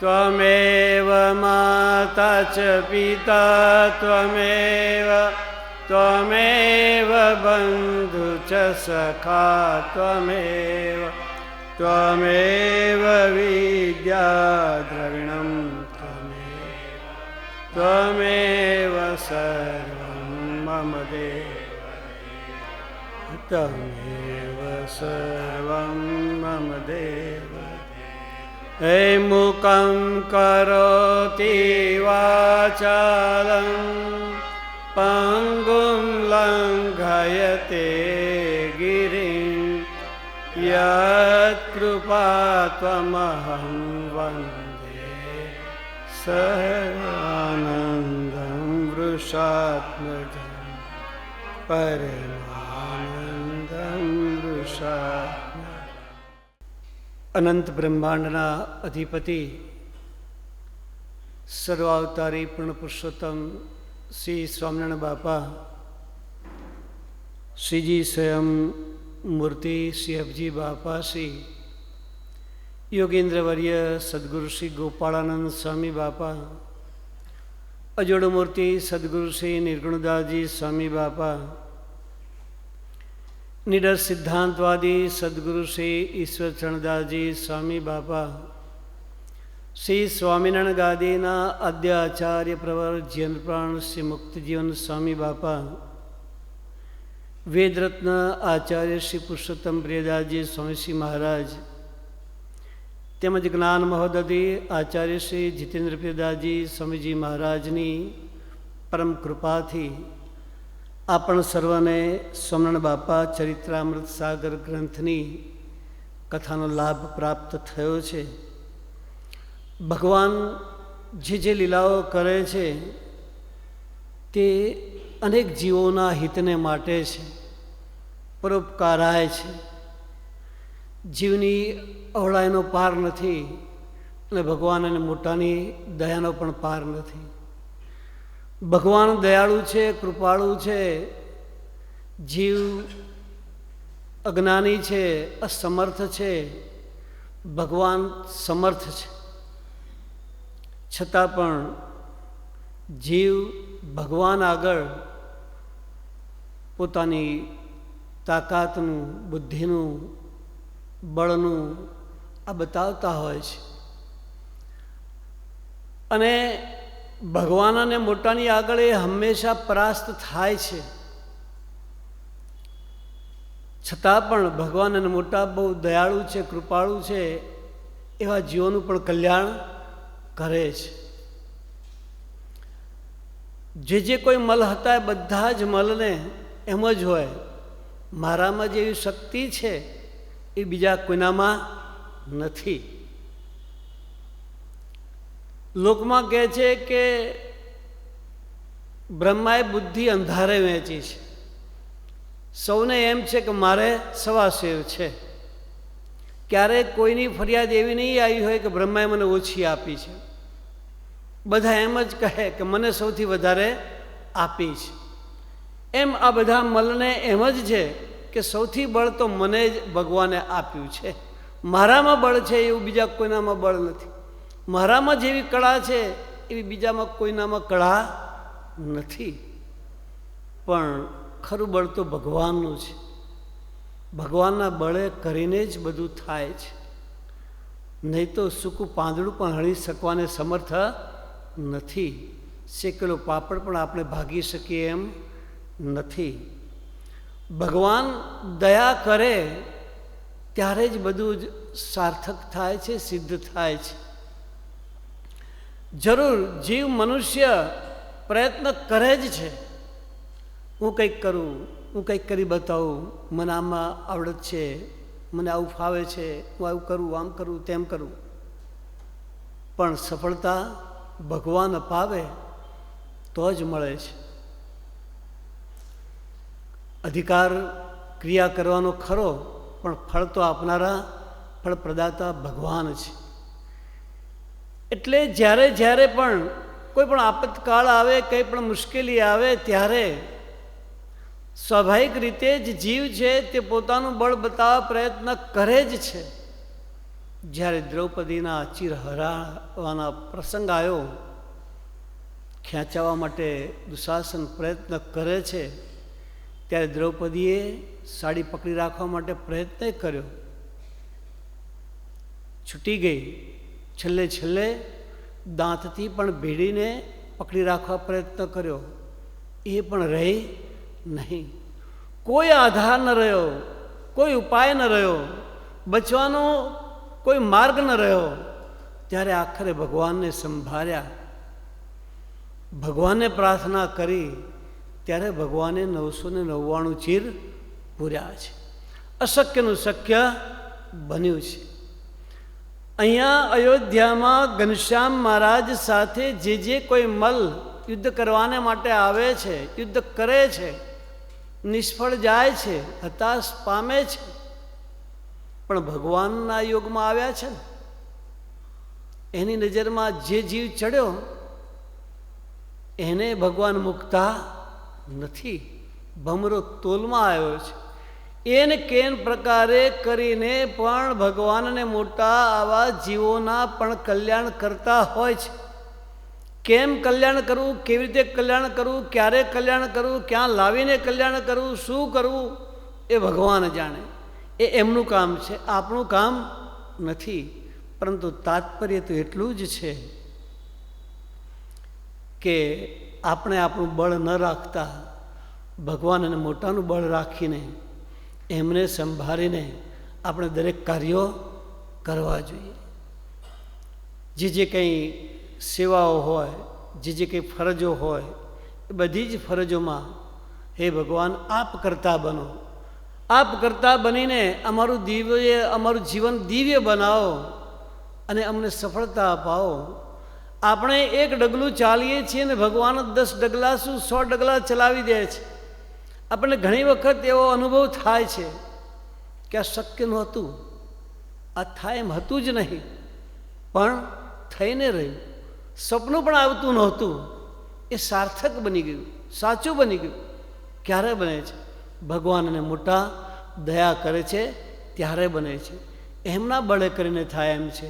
ત્વમેવ માતા ચ પિતા ત્વમેવ બંધુ ચ સખા ત્વમેવ વિદ્યા દ્રવિણમ ત્વમેવ સર્વં મમ દેવ ત્વમેવ સર્વં મમ દેવ. હે મુખં કરોતિ વાચાલં પંગું લંઘયતે ગિરિં યત્કૃપા ત્વમહં વંદે સર્વાનંદં વૃષાત્મજં પરમાનંદં વૃષાત્મજં. અનંત બ્રહ્માંડના અધિપતિ સર્વાવતારી પૂર્ણ પુરુષોત્તમ શ્રી સ્વામિનારાયણ બાપા, શ્રીજી સ્વયં મૂર્તિ શ્રી અબજી બાપા, શ્રી યોગેન્દ્રવર્ય સદગુરુ શ્રી ગોપાળાનંદ સ્વામી બાપા, અજોડ મૂર્તિ સદગુરુ શ્રી નિર્ગુણદાસજી સ્વામી બાપા, નિડર સિદ્ધાંતવાદી સદગુરુ શ્રી ઈશ્વરચરણદાસજી સ્વામી બાપા, શ્રી સ્વામિનારાયણ ગાદીના આદ્ય આચાર્ય પ્રવર જીવનપ્રાણ શ્રી મુક્તજીવન સ્વામી બાપા, વેદરત્ન આચાર્ય શ્રી પુરુષોત્તમ પ્રિયદાસજી સ્વામીશ્રી મહારાજ, તેમજ જ્ઞાન મહોદધિ આચાર્ય શ્રી જીતેન્દ્ર પ્રિયદાસજી સ્વામીજી મહારાજની પરમ કૃપાથી આપણ સર્વને સ્વામિનારાયણ બાપા ચરિત્રામૃત સાગર ગ્રંથની કથાનો લાભ પ્રાપ્ત થયો છે. ભગવાન જે લીલાઓ કરે છે તે અનેક જીવોના હિતને માટે છે, પરોપકારાય છે. જીવની અવળાઈનો પાર નથી અને ભગવાન અને મોટાની દયાનો પણ પાર નથી. ભગવાન દયાળુ છે, કૃપાળુ છે. જીવ અજ્ઞાની છે, અસમર્થ છે. ભગવાન સમર્થ છે. છતાં પણ જીવ ભગવાન આગળ પોતાની તાકાતનું, બુદ્ધિનું, બળનું આ બતાવતા હોય છે અને ભગવાન અને મોટાની આગળ એ હંમેશા પરાસ્ત થાય છે. છતાં પણ ભગવાન અને મોટા બહુ દયાળુ છે, કૃપાળુ છે, એવા જીવોનું પણ કલ્યાણ કરે છે. જે કોઈ મલ હતા એ બધા જ મલને એમ જ હોય, મારામાં જેવી શક્તિ છે એ બીજા કોઈનામાં નથી. લોકમાં કહે છે કે બ્રહ્માએ બુદ્ધિ અંધારે વહેંચી છે. સૌને એમ છે કે મારે સવાસેવ છે. ક્યારેય કોઈની ફરિયાદ એવી નહીં આવી હોય કે બ્રહ્માએ મને ઓછી આપી છે. બધા એમ જ કહે કે મને સૌથી વધારે આપી છે. એમ આ બધા મલને એમ જ છે કે સૌથી બળ તો મને જ ભગવાને આપ્યું છે. મારામાં બળ છે એવું બીજા કોઈનામાં બળ નથી. મારામાં જેવી કળા છે એવી બીજામાં કોઈનામાં કળા નથી. પણ ખરું બળ તો ભગવાનનું છે. ભગવાનના બળે કરીને જ બધું થાય છે. નહીં તો સૂકું પાંદડું પણ હણી શકવાને સમર્થ નથી. શેકેલો પાપડ પણ આપણે ભાગી શકીએ એમ નથી. ભગવાન દયા કરે ત્યારે જ બધું જ સાર્થક થાય છે, સિદ્ધ થાય છે. જરૂર જીવ મનુષ્ય પ્રયત્ન કરે જ છે. હું કંઈક કરું, હું કંઈક કરી બતાવું, મને આમાં આવડત છે, મને આવું ફાવે છે, હું આવું કરું, આમ કરું, તેમ કરું. પણ સફળતા ભગવાન અપાવે તો જ મળે છે. અધિકાર ક્રિયા કરવાનો ખરો, પણ ફળ તો આપનારા, ફળ પ્રદાતા ભગવાન છે. એટલે જ્યારે જ્યારે પણ કોઈ પણ આપતકાળ આવે, કંઈ પણ મુશ્કેલી આવે ત્યારે સ્વાભાવિક રીતે જ જીવ છે તે પોતાનું બળ બતાવવા પ્રયત્ન કરે જ છે. જ્યારે દ્રૌપદીના ચીર હરાવવાના પ્રસંગ આવ્યો, ખેંચાવા માટે દુશાસન પ્રયત્ન કરે છે, ત્યારે દ્રૌપદીએ સાડી પકડી રાખવા માટે પ્રયત્ન કર્યો, છૂટી ગઈ. છેલ્લે છેલ્લે દાંતથી પણ ભીડીને પકડી રાખવા પ્રયત્ન કર્યો, એ પણ રહી નહીં. કોઈ આધાર ન રહ્યો, કોઈ ઉપાય ન રહ્યો, બચવાનો કોઈ માર્ગ ન રહ્યો. ત્યારે આખરે ભગવાનને સંભાળ્યા, ભગવાનને પ્રાર્થના કરી, ત્યારે ભગવાને 999 ચીર પૂર્યા છે. અશક્યનું શક્ય બન્યું છે. અહીંયા અયોધ્યામાં ઘનશ્યામ મહારાજ સાથે જે કોઈ મલ યુદ્ધ કરવાને માટે આવે છે, યુદ્ધ કરે છે, નિષ્ફળ જાય છે, હતાશ પામે છે, પણ ભગવાનના યોગમાં આવ્યા છે ને, એની નજરમાં જે જીવ ચડ્યો એને ભગવાન મૂકતા નથી. ભમરો તોલમાં આવ્યો છે. એને કેન પ્રકારે કરીને પણ ભગવાનને મોટા આવા જીવોના પણ કલ્યાણ કરતા હોય છે. કેમ કલ્યાણ કરવું, કેવી રીતે કલ્યાણ કરવું, ક્યારે કલ્યાણ કરવું, ક્યાં લાવીને કલ્યાણ કરવું, શું કરવું, એ ભગવાન જાણે. એ એમનું કામ છે, આપણું કામ નથી. પરંતુ તાત્પર્ય તો એટલું જ છે કે આપણે આપણું બળ ન રાખતા ભગવાન અને મોટાનું બળ રાખીને એમને સંભાળીને આપણે દરેક કાર્યો કરવા જોઈએ. જે કંઈ સેવાઓ હોય, જે કંઈ ફરજો હોય, એ બધી જ ફરજોમાં હે ભગવાન આપ કરતા બનો. આપ કરતા બનીને અમારું જીવન દિવ્ય બનાવો અને અમને સફળતા અપાવો. આપણે એક ડગલું ચાલીએ છીએ ને ભગવાન 10 ડગલા શું 100 ડગલા ચલાવી દે છે. આપણને ઘણી વખત એવો અનુભવ થાય છે કે આ શક્ય નહોતું, આ થાય એમ હતું જ નહીં, પણ થઈને રહ્યું. સપનું પણ આવતું નહોતું, એ સાર્થક બની ગયું, સાચું બની ગયું. ક્યારે બને છે? ભગવાનને મોટા દયા કરે છે ત્યારે બને છે. એમના બળે કરીને થાય એમ છે,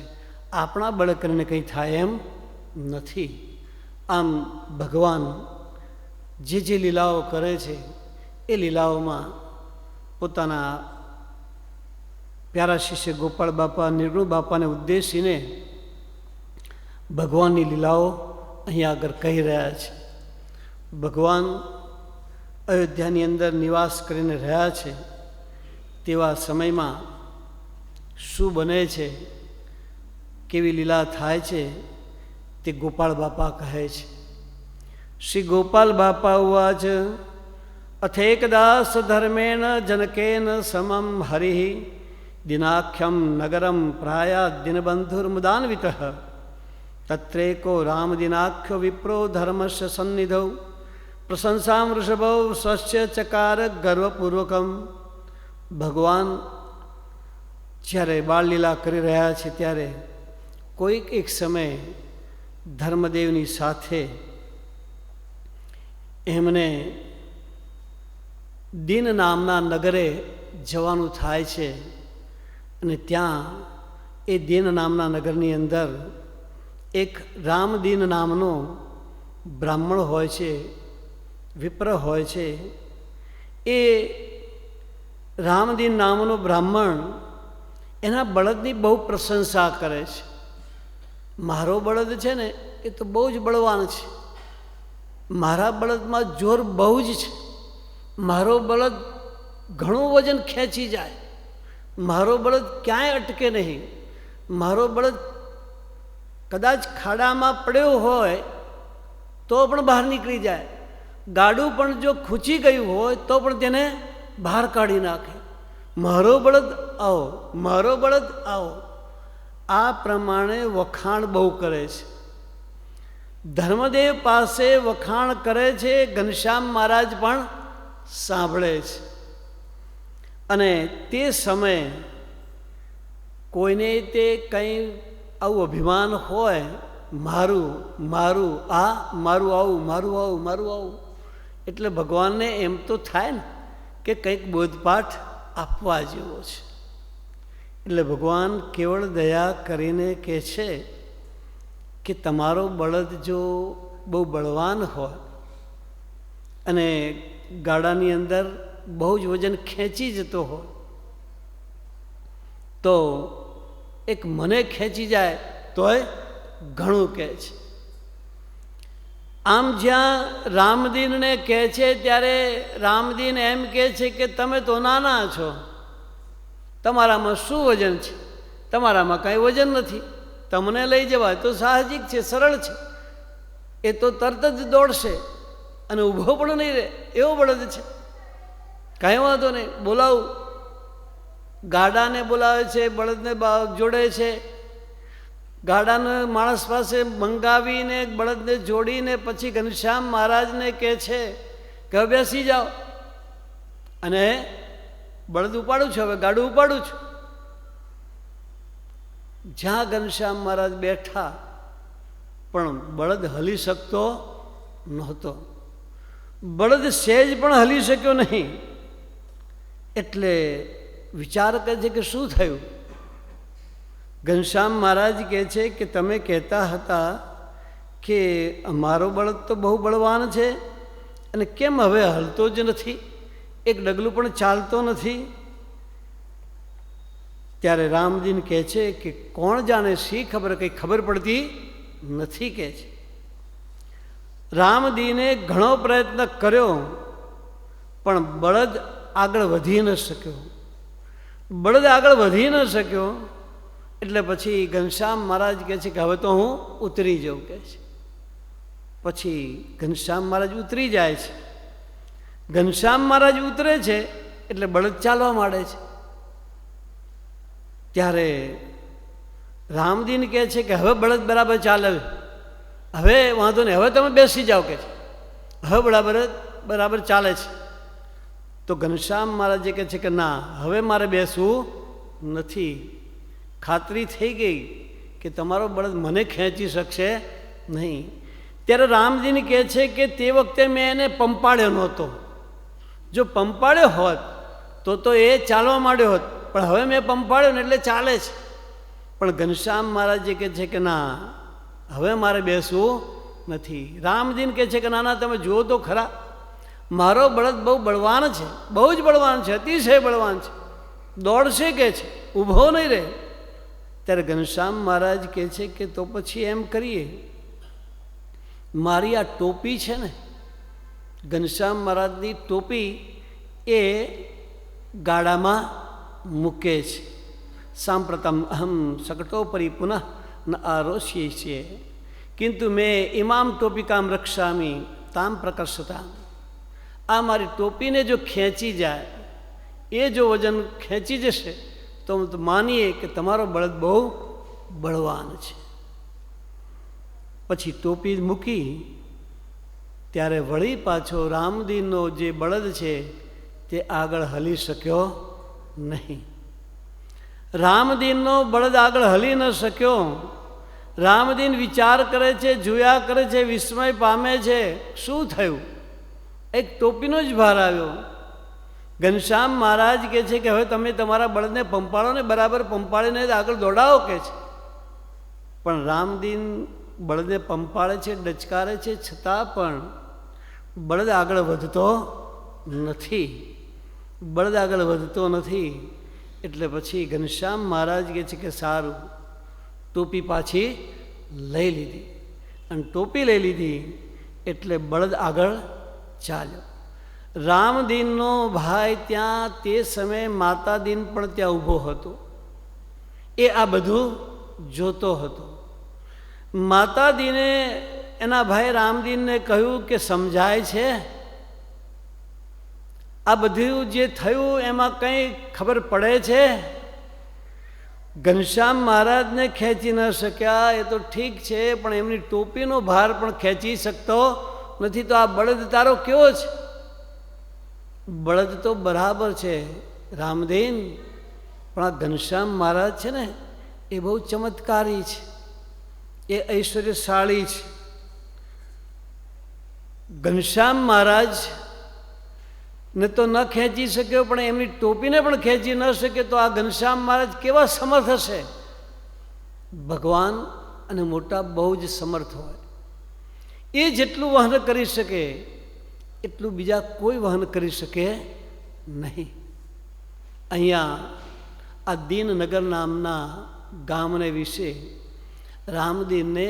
આપણા બળે કરીને કંઈ થાય એમ નથી. આમ ભગવાન જે લીલાઓ કરે છે એ લીલાઓમાં પોતાના પ્યારા શિષ્ય ગોપાળ બાપા, નિર્ગુણ બાપાને ઉદ્દેશીને ભગવાનની લીલાઓ અહીં આગળ કહી રહ્યા છે. ભગવાન અયોધ્યાની અંદર નિવાસ કરીને રહ્યા છે તેવા સમયમાં શું બને છે, કેવી લીલા થાય છે તે ગોપાળ બાપા કહે છે. શ્રી ગોપાલ બાપા ઉવાચ અથેકદાસ ધર્મેણ જનકેન સમમ હરિ દિનાખ્યમ નગરમ પ્રાયા દિનબંધુર્મુદાન્વિત તત્રેકો રામદિનાખ્યો વિપ્રો ધર્મસ્ય સન્નિધૌ પ્રશંસામ વૃષભૌ સ્વસ્ય ચકાર ગર્વપૂર્વકમ. ભગવાન જ્યારે બાળલીલા કરી રહ્યા છે ત્યારે કોઈક એક સમયે ધર્મદેવની સાથે એમને દીન નામના નગરે જવાનું થાય છે. અને ત્યાં એ દીન નામના નગરની અંદર એક રામદીન નામનો બ્રાહ્મણ હોય છે, વિપ્ર હોય છે. એ રામદીન નામનો બ્રાહ્મણ એના બળદની બહુ પ્રશંસા કરે છે. મારો બળદ છે ને એ તો બહુ જ બળવાન છે, મારા બળદમાં જોર બહુ જ છે, મારો બળદ ઘણું વજન ખેંચી જાય, મારો બળદ ક્યાંય અટકે નહીં, મારો બળદ કદાચ ખાડામાં પડ્યો હોય તો પણ બહાર નીકળી જાય, ગાડું પણ જો ખૂંચી ગયું હોય તો પણ તેને બહાર કાઢી નાખે. મારો બળદ આવો, મારો બળદ આવો. આ પ્રમાણે વખાણ બહુ કરે છે. ધર્મદેવ પાસે વખાણ કરે છે, ઘનશ્યામ મહારાજ પણ સાંભળે છે. અને તે સમયે કોઈને તે કંઈ આવું અભિમાન હોય, મારું મારું આ, મારું આવું, મારું આવું, મારું આવું, એટલે ભગવાનને એમ તો થાય ને કે કંઈક બોધપાઠ આપવા જેવો છે. એટલે ભગવાન કેવળ દયા કરીને કહે છે કે તમારો બળદ જો બહુ બળવાન હોય અને ગાડાની અંદર બહુ જ વજન ખેંચી જતો હોય તો એક મને ખેંચી જાય તોય ઘણું કહે છે. આમ જ્યાં રામદીનને કહે છે ત્યારે રામદીન એમ કહે છે કે તમે તો નાના છો, તમારામાં શું વજન છે? તમારામાં કાંઈ વજન નથી, તમને લઈ જવાય તો સાહજિક છે, સરળ છે. એ તો તરત જ દોડશે અને ઊભો પણ નહીં રહે, એવો બળદ છે. કાંઈ વાંધો નહીં, બોલાવું. ગાડાને બોલાવે છે, બળદને જોડે છે. ગાડાને માણસ પાસે મંગાવીને બળદને જોડીને પછી ઘનશ્યામ મહારાજને કહે છે કે હવે બેસી જાઓ. અને બળદ ઉપાડું છું, હવે ગાડું ઉપાડું છું. જ્યાં ઘનશ્યામ મહારાજ બેઠા પણ બળદ હલી શકતો નહોતો. બળદ સહેજ પણ હલી શક્યો નહીં. એટલે વિચાર કરે છે કે શું થયું? ઘનશ્યામ મહારાજ કહે છે કે તમે કહેતા હતા કે અમારો બળદ તો બહુ બળવાન છે અને કેમ હવે હલતો જ નથી, એક ડગલું પણ ચાલતો નથી? ત્યારે રામદીન કહે છે કે કોણ જાણે, શી ખબર, કંઈ ખબર પડતી નથી કહે છે. રામદીને ઘણો પ્રયત્ન કર્યો પણ બળદ આગળ વધી ન શક્યો. બળદ આગળ વધી ન શક્યો એટલે પછી ઘનશ્યામ મહારાજ કહે છે કે હવે તો હું ઉતરી જાઉં કહે છે. પછી ઘનશ્યામ મહારાજ ઉતરી જાય છે. ઘનશ્યામ મહારાજ ઉતરે છે એટલે બળદ ચાલવા માંડે છે. ત્યારે રામદીન કહે છે કે હવે બળદ બરાબર ચાલે, હવે વાંધો નહીં, હવે તમે બેસી જાઓ કે છે, હવે બરાબર ચાલે છે. તો ઘનશ્યામ મહારાજે કહે છે કે ના, હવે મારે બેસવું નથી. ખાતરી થઈ ગઈ કે તમારો બળદ મને ખેંચી શકશે નહીં. ત્યારે રામદીન કહે છે કે તે વખતે મેં એને પંપાળ્યો નહોતો. જો પંપાળ્યો હોત તો એ ચાલવા માંડ્યો હોત, પણ હવે મેં પંપાળ્યો ને એટલે ચાલે છે. પણ ઘનશ્યામ મહારાજ કહે છે કે ના, હવે મારે બેસવું નથી. રામદીન કહે છે કે ના ના, તમે જુઓ તો ખરા, મારો બળદ બહુ બળવાન છે, બહુ જ બળવાન છે, અતિશય બળવાન છે, દોડશે કે છે, ઊભો નહીં રહે. ત્યારે ઘનશ્યામ મહારાજ કહે છે કે તો પછી એમ કરીએ, મારી આ ટોપી છે ને, ઘનશ્યામ મહારાજની ટોપી એ ગાડામાં મૂકે છે. સાંપ્રતમ અહમ શકટોપરી પુનઃ ન આરોષ્યે છે કિંતુ મેં ઇમામ ટોપિકામ રક્ષામી તામ પ્રકર્ષતા. આ મારી ટોપીને જો ખેંચી જાય, એ જો વજન ખેંચી જશે તો માનીએ કે તમારો બળદ બહુ બળવાન છે. પછી ટોપી મૂકી ત્યારે વળી પાછો રામદીનનો જે બળદ છે તે આગળ હલી શક્યો નહીં. રામદીનનો બળદ આગળ હલી ન શક્યો. રામદીન વિચાર કરે છે, જોયા કરે છે, વિસ્મય પામે છે, શું થયું? એક ટોપીનો જ ભાર આવ્યો. ઘનશ્યામ મહારાજ કહે છે કે હવે તમે તમારા બળદને પંપાળો ને, બરાબર પંપાળીને આગળ દોડાવો કે છે. પણ રામદીન બળદને પંપાળે છે, ડચકારે છે, છતાં પણ બળદ આગળ વધતો નથી. બળદ આગળ વધતો નથી. એટલે પછી ઘનશ્યામ મહારાજ કહે છે કે સારું, ટોપી પાછી લઈ લીધી. અને ટોપી લઈ લીધી એટલે બળદ આગળ ચાલ્યો. રામદીનનો ભાઈ ત્યાં તે સમયે માતાદીન પણ ત્યાં ઊભો હતો. એ આ બધું જોતો હતો. માતાદીને એના ભાઈ રામદીનને કહ્યું કે સમજાય છે, આ બધું જે થયું એમાં કંઈ ખબર પડે છે? ઘનશ્યામ મહારાજને ખેંચી ન શક્યા એ તો ઠીક છે, પણ એમની ટોપીનો ભાર પણ ખેંચી શકતો નથી. તો આ બળદ તારો કેવો છે? બળદ તો બરાબર છે રામદીન, પણ આ ઘનશ્યામ મહારાજ છે ને એ બહુ ચમત્કારી છે, એ ઐશ્વર્યશાળી છે. ઘનશ્યામ મહારાજ ને તો ન ખેંચી શક્યો, પણ એમની ટોપીને પણ ખેંચી ન શકે, તો આ ઘનશ્યામ મહારાજ કેવા સમર્થ હશે? ભગવાન અને મોટા બહુ જ સમર્થ હોય. એ જેટલું વહન કરી શકે એટલું બીજા કોઈ વહન કરી શકે નહીં. અહીંયા આ દીનનગર નામના ગામને વિશે રામદીનને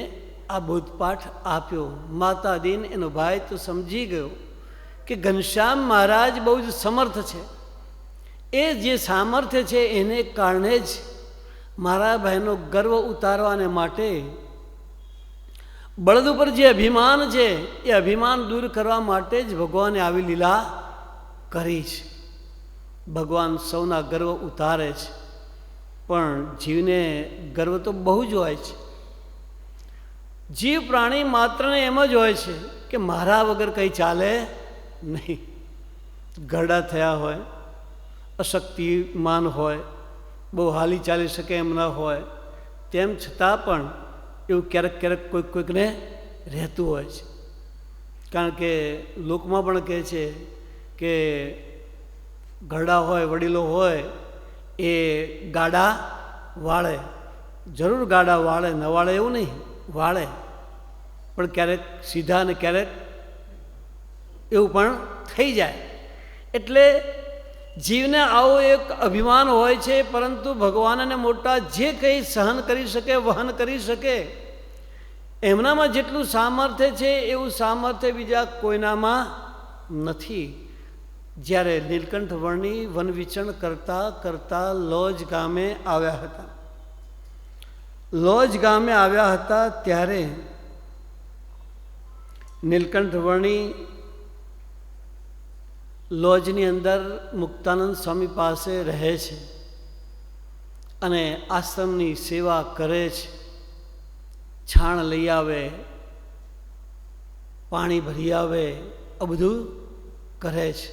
આ બોધપાઠ આપ્યો. માતા દીન એનો ભાઈ તો સમજી ગયો કે ઘનશ્યામ મહારાજ બહુ જ સમર્થ છે. એ જે સામર્થ્ય છે એને કારણે જ મારા ભાઈનો ગર્વ ઉતારવાને માટે, બળદ ઉપર જે અભિમાન છે એ અભિમાન દૂર કરવા માટે જ ભગવાને આવી લીલા કરી છે. ભગવાન સૌના ગર્વ ઉતારે છે, પણ જીવને ગર્વ તો બહુ જ હોય છે. જીવ પ્રાણી માત્રને એમ જ હોય છે કે મારા વગર કંઈ ચાલે નહીં. ઘરડા થયા હોય, અશક્તિમાન હોય, બહુ હાલી ચાલી શકે એમ ન હોય, તેમ છતાં પણ એવું ક્યારેક ક્યારેક કોઈકને રહેતું હોય છે. કારણ કે લોકમાં પણ કહે છે કે ઘરડા હોય, વડીલો હોય, એ ગાડા વાળે. જરૂર ગાડા વાળે, ન વાળે એવું નહીં, વાળે, પણ ક્યારેક સીધા અને ક્યારેક એવું પણ થઈ જાય. એટલે જીવને આવો એક અભિમાન હોય છે, પરંતુ ભગવાન અને મોટા જે કંઈ સહન કરી શકે, વહન કરી શકે, એમનામાં જેટલું સામર્થ્ય છે એવું સામર્થ્ય બીજા કોઈનામાં નથી. જ્યારે નીલકંઠ વર્ણી વનવિચરણ કરતા કરતા લોજ ગામે આવ્યા હતા. લોજ ગામે આવ્યા હતા ત્યારે નીલકંઠ વર્ણી લોજની અંદર મુક્તાનંદ સ્વામી પાસે રહે છે અને આશ્રમની સેવા કરે છે. છાણ લઈ આવે, પાણી ભરી આવે, આ બધું કરે છે.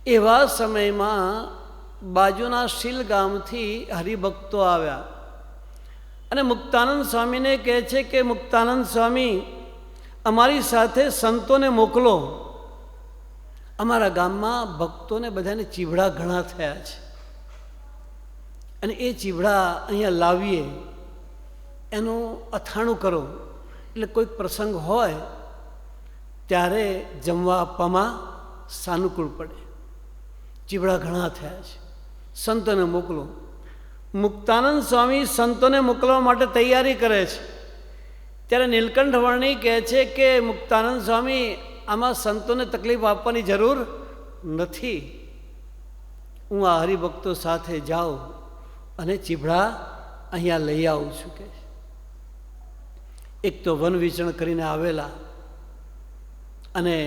એવા સમયમાં બાજુના શીલ ગામથી હરિભક્તો આવ્યા અને મુક્તાનંદ સ્વામીને કહે છે કે મુક્તાનંદ સ્વામી, અમારી સાથે સંતોને મોકલો. અમારા ગામમાં ભક્તોને બધાને ચીભડા ઘણા થયા છે અને એ ચીભડા અહીંયા લાવીએ, એનું અથાણું કરો, એટલે કોઈક પ્રસંગ હોય ત્યારે જમવા આપવામાં સાનુકૂળ પડે. ચીભડા ઘણા થયા છે, સંતોને મોકલો. મુક્તાનંદ સ્વામી સંતોને મોકલવા માટે તૈયારી કરે છે. ત્યારે નીલકંઠ વર્ણી કહે છે કે મુક્તાનંદ સ્વામી, આમાં સંતોને તકલીફ આપવાની જરૂર નથી. હું આ હરિભક્તો સાથે જાઉં અને ચીભડા અહીંયા લઈ આવું છું. કે એક તો વન વિચરણ કરીને આવેલા અને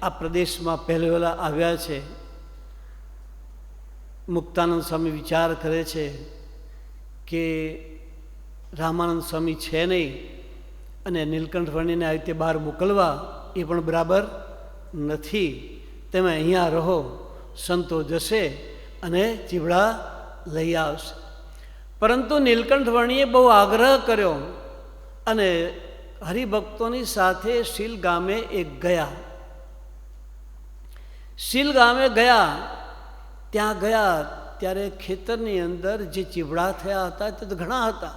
આ પ્રદેશમાં પહેલા આવ્યા છે. મુક્તાનંદ સ્વામી વિચાર કરે છે કે રામાનંદ સ્વામી છે નહીં અને નીલકંઠ વર્ણીને આવી રીતે બહાર મોકલવા એ પણ બરાબર નથી. તમે અહીંયા રહો, સંતો જશે અને ચીભડા લઈ આવશે. પરંતુ નીલકંઠ વર્ણીએ બહુ આગ્રહ કર્યો અને હરિભક્તોની સાથે શીલ ગામે એક ગયા. શીલ ગામે ગયા, ત્યાં ગયા ત્યારે ખેતરની અંદર જે ચીભડા થયા હતા તે તો ઘણા હતા,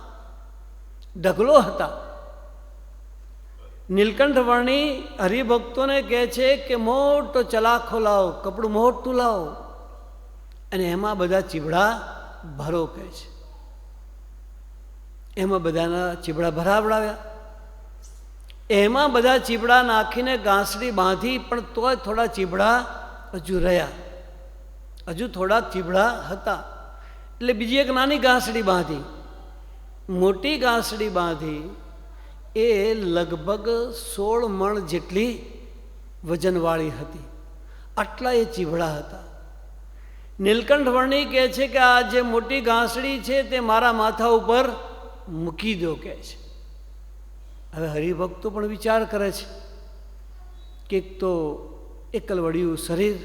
ઢગલો હતા. નીલકંઠ વર્ણી હરિભક્તોને કહે છે કે મોટો ચલાખો લાવો, કપડું મોટું લાવો અને એમાં બધા ચીભડા ભરો. કહે છે એમાં બધાના ચીભડા ભરાવડાવ્યા. એમાં બધા ચીભડા નાખીને ગાંસડી બાંધી, પણ તોય થોડા ચીભડા હજુ રહ્યા, હજુ થોડા ચીભડા હતા. એટલે બીજી એક નાની ગાંસડી બાંધી. મોટી ગાંસડી બાંધી એ લગભગ 16 મણ જેટલી વજનવાળી હતી. આટલા એ ચીભડા હતા. નીલકંઠ વર્ણી કહે છે કે આ જે મોટી ગાંસડી છે તે મારા માથા ઉપર મૂકી દો. કહે છે. હવે હરિભક્તો પણ વિચાર કરે છે કે એક તો એકલવડિયું શરીર,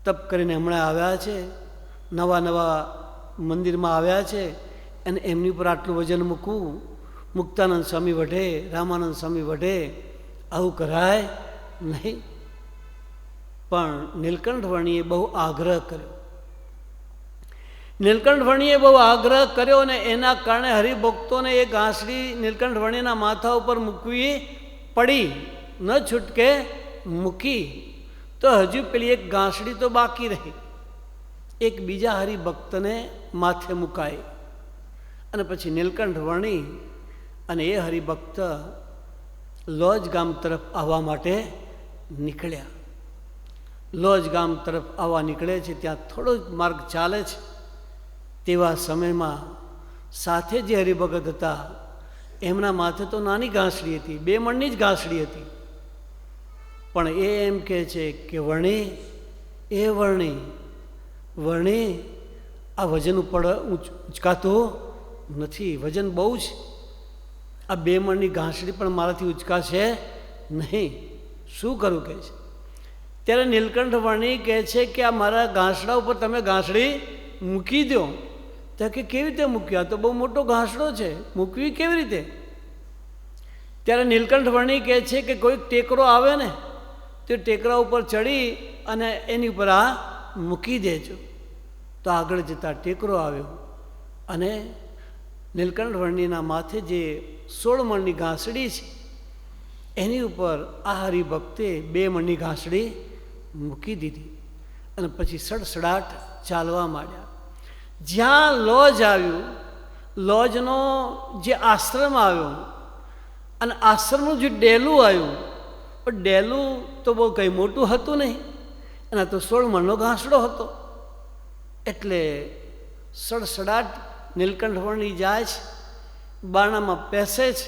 તપ કરીને હમણાં આવ્યા છે, નવા નવા મંદિરમાં આવ્યા છે અને એમની ઉપર આટલું વજન મૂકવું, મુક્તાનંદ સ્વામી વઢે, રામાનંદ સ્વામી વઢે, આવું કરાય નહીં. પણ નીલકંઠ વર્ણીએ બહુ આગ્રહ કર્યો. નીલકંઠ વર્ણીએ બહુ આગ્રહ કર્યો અને એના કારણે હરિભક્તોને એ ઘાસડી નીલકંઠ વર્ણીના માથા ઉપર મૂકવી પડી. ન છૂટકે મૂકી તો હજુ પેલી એક ઘાસડી તો બાકી રહી. એક બીજા હરિભક્તને માથે મુકાય અને પછી નીલકંઠ વર્ણી અને એ હરિભક્ત લોજ ગામ તરફ આવવા માટે નીકળ્યા. લોજ ગામ તરફ આવવા નીકળે છે ત્યાં થોડો જ માર્ગ ચાલે છે. તેવા સમયમાં સાથે જે હરિભગત હતા એમના માથે તો નાની ઘાસડી હતી, 2 મણની જ ઘાસડી હતી. પણ એ એમ કહે છે કે વર્ણી, એ વર્ણી આ વજન ઉપર ઉચકાતું નથી, વજન બહુ છે. આ 2 મણની ઘાસડી પણ મારાથી ઉચકાશે નહીં, શું કરું કહે છે. ત્યારે નીલકંઠ વર્ણી કહે છે કે આ મારા ઘાસડા ઉપર તમે ઘાસડી મૂકી દો. તો કે કેવી રીતે મૂક્યા, તો બહુ મોટો ઘાસડો છે, મૂકવી કેવી રીતે. ત્યારે નીલકંઠ વર્ણી કહે છે કે કોઈક ટેકરો આવે ને તે ટેકરા ઉપર ચડી અને એની ઉપર આ મૂકી દેજો. તો આગળ જતાં ટેકરો આવ્યો અને નીલકંઠ વર્ણીના માથે જે 16 મણની ઘાસડી છે એની ઉપર આ હરિભક્તે 2 મણની ઘાસડી મૂકી દીધી અને પછી સડસડાટ ચાલવા માંડ્યા. જ્યાં લોજ આવ્યું, લોજનો જે આશ્રમ આવ્યો અને આશ્રમનું જે ડેલું આવ્યું, પણ ડેલું તો બહુ કંઈ મોટું હતું નહીં, એના તો 16 મણનો ઘાસડો હતો. એટલે સડસડાટ નીલકંઠ વર્ણી જાય છે, બારણામાં પેસે છે,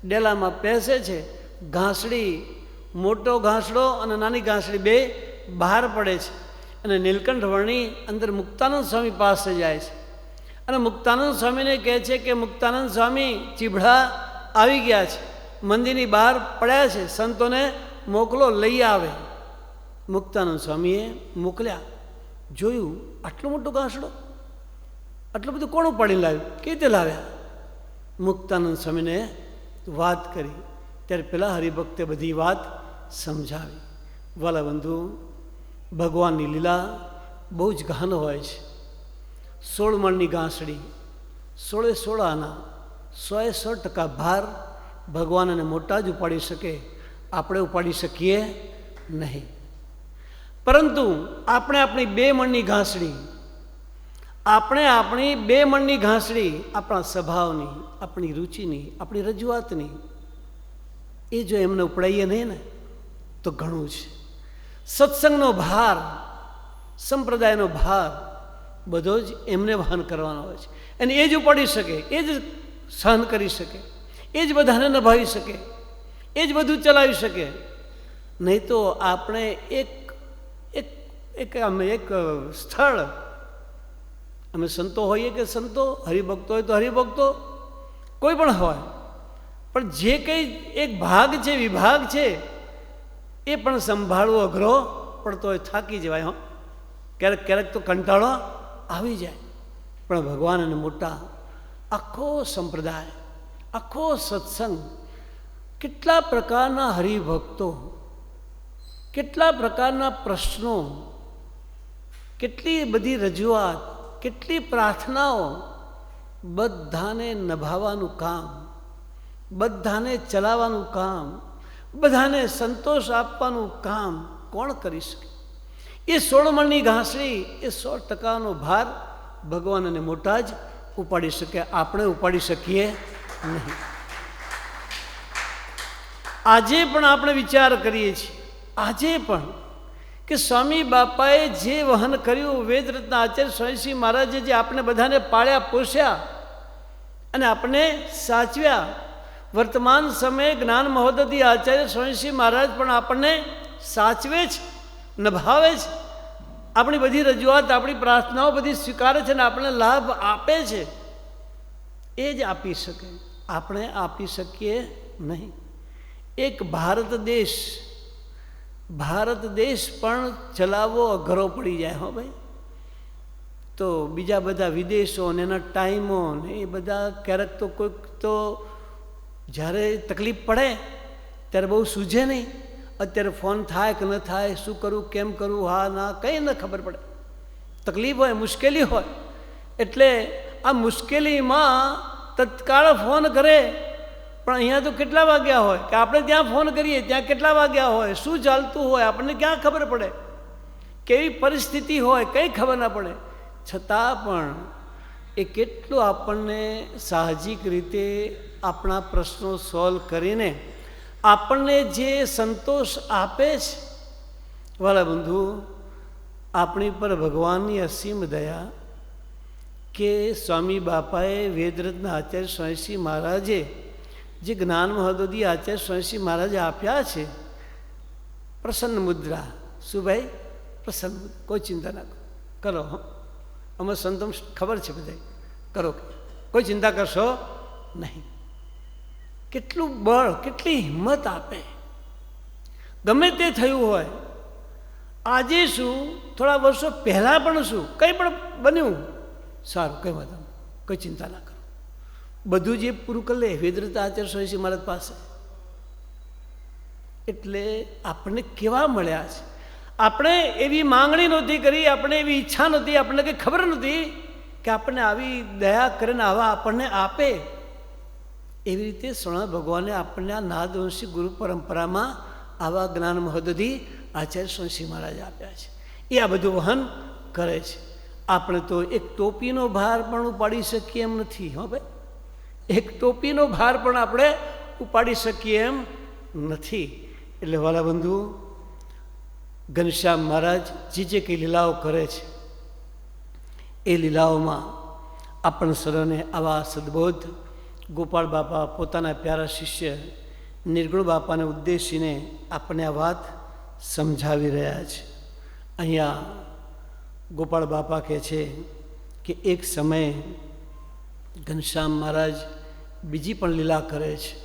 ડેલામાં પેસે છે. ઘાસડી, મોટો ઘાસડો અને નાની ઘાસડી 2 બહાર પડે છે અને નીલકંઠ વર્ણી અંદર મુક્તાનંદ સ્વામી પાસે જાય છે અને મુક્તાનંદ સ્વામીને કહે છે કે મુક્તાનંદ સ્વામી ચીભડા આવી ગયા છે, મંદિરની બહાર પડ્યા છે, સંતોને મોકલો, લઈ આવે. મુક્તાનંદ સ્વામીએ મોકલ્યા. જોયું આટલો મોટો ઘાસડો, આટલું બધું કોણ ઉપાડીને લાવ્યું, કેવી રીતે લાવ્યા. મુક્તાનંદ સ્વામીને વાત કરી ત્યારે પેલા હરિભક્તે બધી વાત સમજાવી. વાલા બંધુ, ભગવાનની લીલા બહુ જ ગહન હોય છે. 16 મણની ઘાસડી, 16 આના, 100% ભાર ભગવાન એને મોટા જ ઉપાડી શકે, આપણે ઉપાડી શકીએ નહીં. પરંતુ આપણે આપણી 2 મણની ઘાસડી, આપણી 2 મણની ઘાસડી આપણા સ્વભાવની, આપણી રુચિની, આપણી રજૂઆતની, એ જો એમને ઉપડાઈએ નહીં ને તો ઘણું છે. સત્સંગનો ભાર, સંપ્રદાયનો ભાર બધો જ એમને વહન કરવાનો હોય છે અને એ જ ઉપાડી શકે, એ જ સહન કરી શકે, એ જ બધાને નિભાવી શકે, એ જ બધું ચલાવી શકે. નહીં તો આપણે એક સ્થળ, અમે સંતો હોઈએ કે સંતો, હરિભક્તો હોય તો હરિભક્તો, કોઈ પણ હોય, પણ જે કંઈ એક ભાગ છે, વિભાગ છે, એ પણ સંભાળવો અઘરો પડતો હોય, થાકી જવાય. ક્યારેક ક્યારેક તો કંટાળો આવી જાય. પણ ભગવાન અને મોટા, આખો સંપ્રદાય, આખો સત્સંગ, કેટલા પ્રકારના હરિભક્તો, કેટલા પ્રકારના પ્રશ્નો, કેટલી બધી રજૂઆત, કેટલી પ્રાર્થનાઓ, બધાને નિભાવવાનું કામ, બધાને ચલાવવાનું કામ, બધાને સંતોષ આપવાનું કામ કોણ કરી શકે. એ 16 મણની ઘાસડી, એ 100% ભાર ભગવાન અને મોટા જ ઉપાડી શકે, આપણે ઉપાડી શકીએ નહીં. આજે પણ આપણે વિચાર કરીએ છીએ, આજે પણ, કે સ્વામી બાપાએ જે વહન કર્યું, વેદરત્ન આચાર્ય સ્વામીશ્રી મહારાજે જે આપણે બધાને પાળ્યા પોષ્યા અને આપણે સાચવ્યા, વર્તમાન સમયે જ્ઞાન મહોદધિ આચાર્ય સ્વામીશ્રી મહારાજ પણ આપણને સાચવે છે, નિભાવે છે, આપણી બધી રજૂઆત, આપણી પ્રાર્થનાઓ બધી સ્વીકારે છે અને આપણને લાભ આપે છે. એ જ આપી શકે, આપણે આપી શકીએ નહીં. એક ભારત દેશ પણ ચલાવવો અઘરો પડી જાય. હો ભાઈ, તો બીજા બધા વિદેશો ને એના ટાઈમો ને એ બધા, ક્યારેક તો કોઈક તો જ્યારે તકલીફ પડે ત્યારે બહુ સૂઝે નહીં, અત્યારે ફોન થાય કે ન થાય, શું કરવું, કેમ કરવું, હા ના, કંઈ ન ખબર પડે. તકલીફ હોય, મુશ્કેલી હોય, એટલે આ મુશ્કેલીમાં તત્કાળ ફોન કરે. પણ અહીંયા તો કેટલા વાગ્યા હોય કે આપણે ત્યાં ફોન કરીએ ત્યાં કેટલા વાગ્યા હોય, શું ચાલતું હોય, આપણને ક્યાં ખબર પડે, કેવી પરિસ્થિતિ હોય, કંઈ ખબર ના પડે. છતાં પણ એ કેટલું આપણને સાહજિક રીતે આપણા પ્રશ્નો સોલ્વ કરીને આપણને જે સંતોષ આપે છે. વાલા બંધુ, આપણી પર ભગવાનની અસીમ દયા કે સ્વામી બાપાએ વેદરત્ન આચાર્ય સ્વામીશ્રી મહારાજે જે જ્ઞાન મહોદધિ આચાર્ય સ્વામીશ્રી મહારાજે આપ્યા છે, પ્રસન્ન મુદ્રા. શું ભાઈ? પ્રસન્ન મુદ્રા. કોઈ ચિંતા ના કરો. અમે સંતો ખબર છે બધા, કરો, કોઈ ચિંતા કરશો નહીં. કેટલું બળ, કેટલી હિંમત આપે. ગમે તે થયું હોય, આજે શું, થોડા વર્ષો પહેલાં પણ શું, કંઈ પણ બન્યું, સારું, કંઈ વાંધો નહીં, કોઈ ચિંતા ના કરો. બધું જે પૂરું કરી લે વેદરત્ન આચાર્ય સ્વામીશ્રી મહારાજ પાસે. એટલે આપણને કેવા મળ્યા છે. આપણે એવી માંગણી નહોતી કરી, આપણે એવી ઈચ્છા નહોતી, આપણને કંઈ ખબર નહોતી કે આપણને આવી દયા કરીને આવા આપણને આપે. એવી રીતે સ્વર્ણ ભગવાને આપણને આ નાદવંશી ગુરુ પરંપરામાં આવા જ્ઞાન મહોદધિ આચાર્ય સ્વામીશ્રી મહારાજ આપ્યા છે. એ આ બધું વહન કરે છે. આપણે તો એક ટોપીનો ભાર પણ ઉપાડી શકીએ એમ નથી. હો ભાઈ, એક ટોપીનો ભાર પણ આપણે ઉપાડી શકીએ એમ નથી. એટલે વાલા બંધુ, ઘનશ્યામ મહારાજ જે કંઈ લીલાઓ કરે છે, એ લીલાઓમાં આપણને સર્વને આવા સદબોધ ગોપાળ બાપા પોતાના પ્યારા શિષ્ય નિર્ગુણ બાપાને ઉદ્દેશીને આપણને આ વાત સમજાવી રહ્યા છે. અહીંયા ગોપાળ બાપા કહે છે કે એક સમયે ઘનશ્યામ મહારાજ બીજી પણ લીલા કરે છે.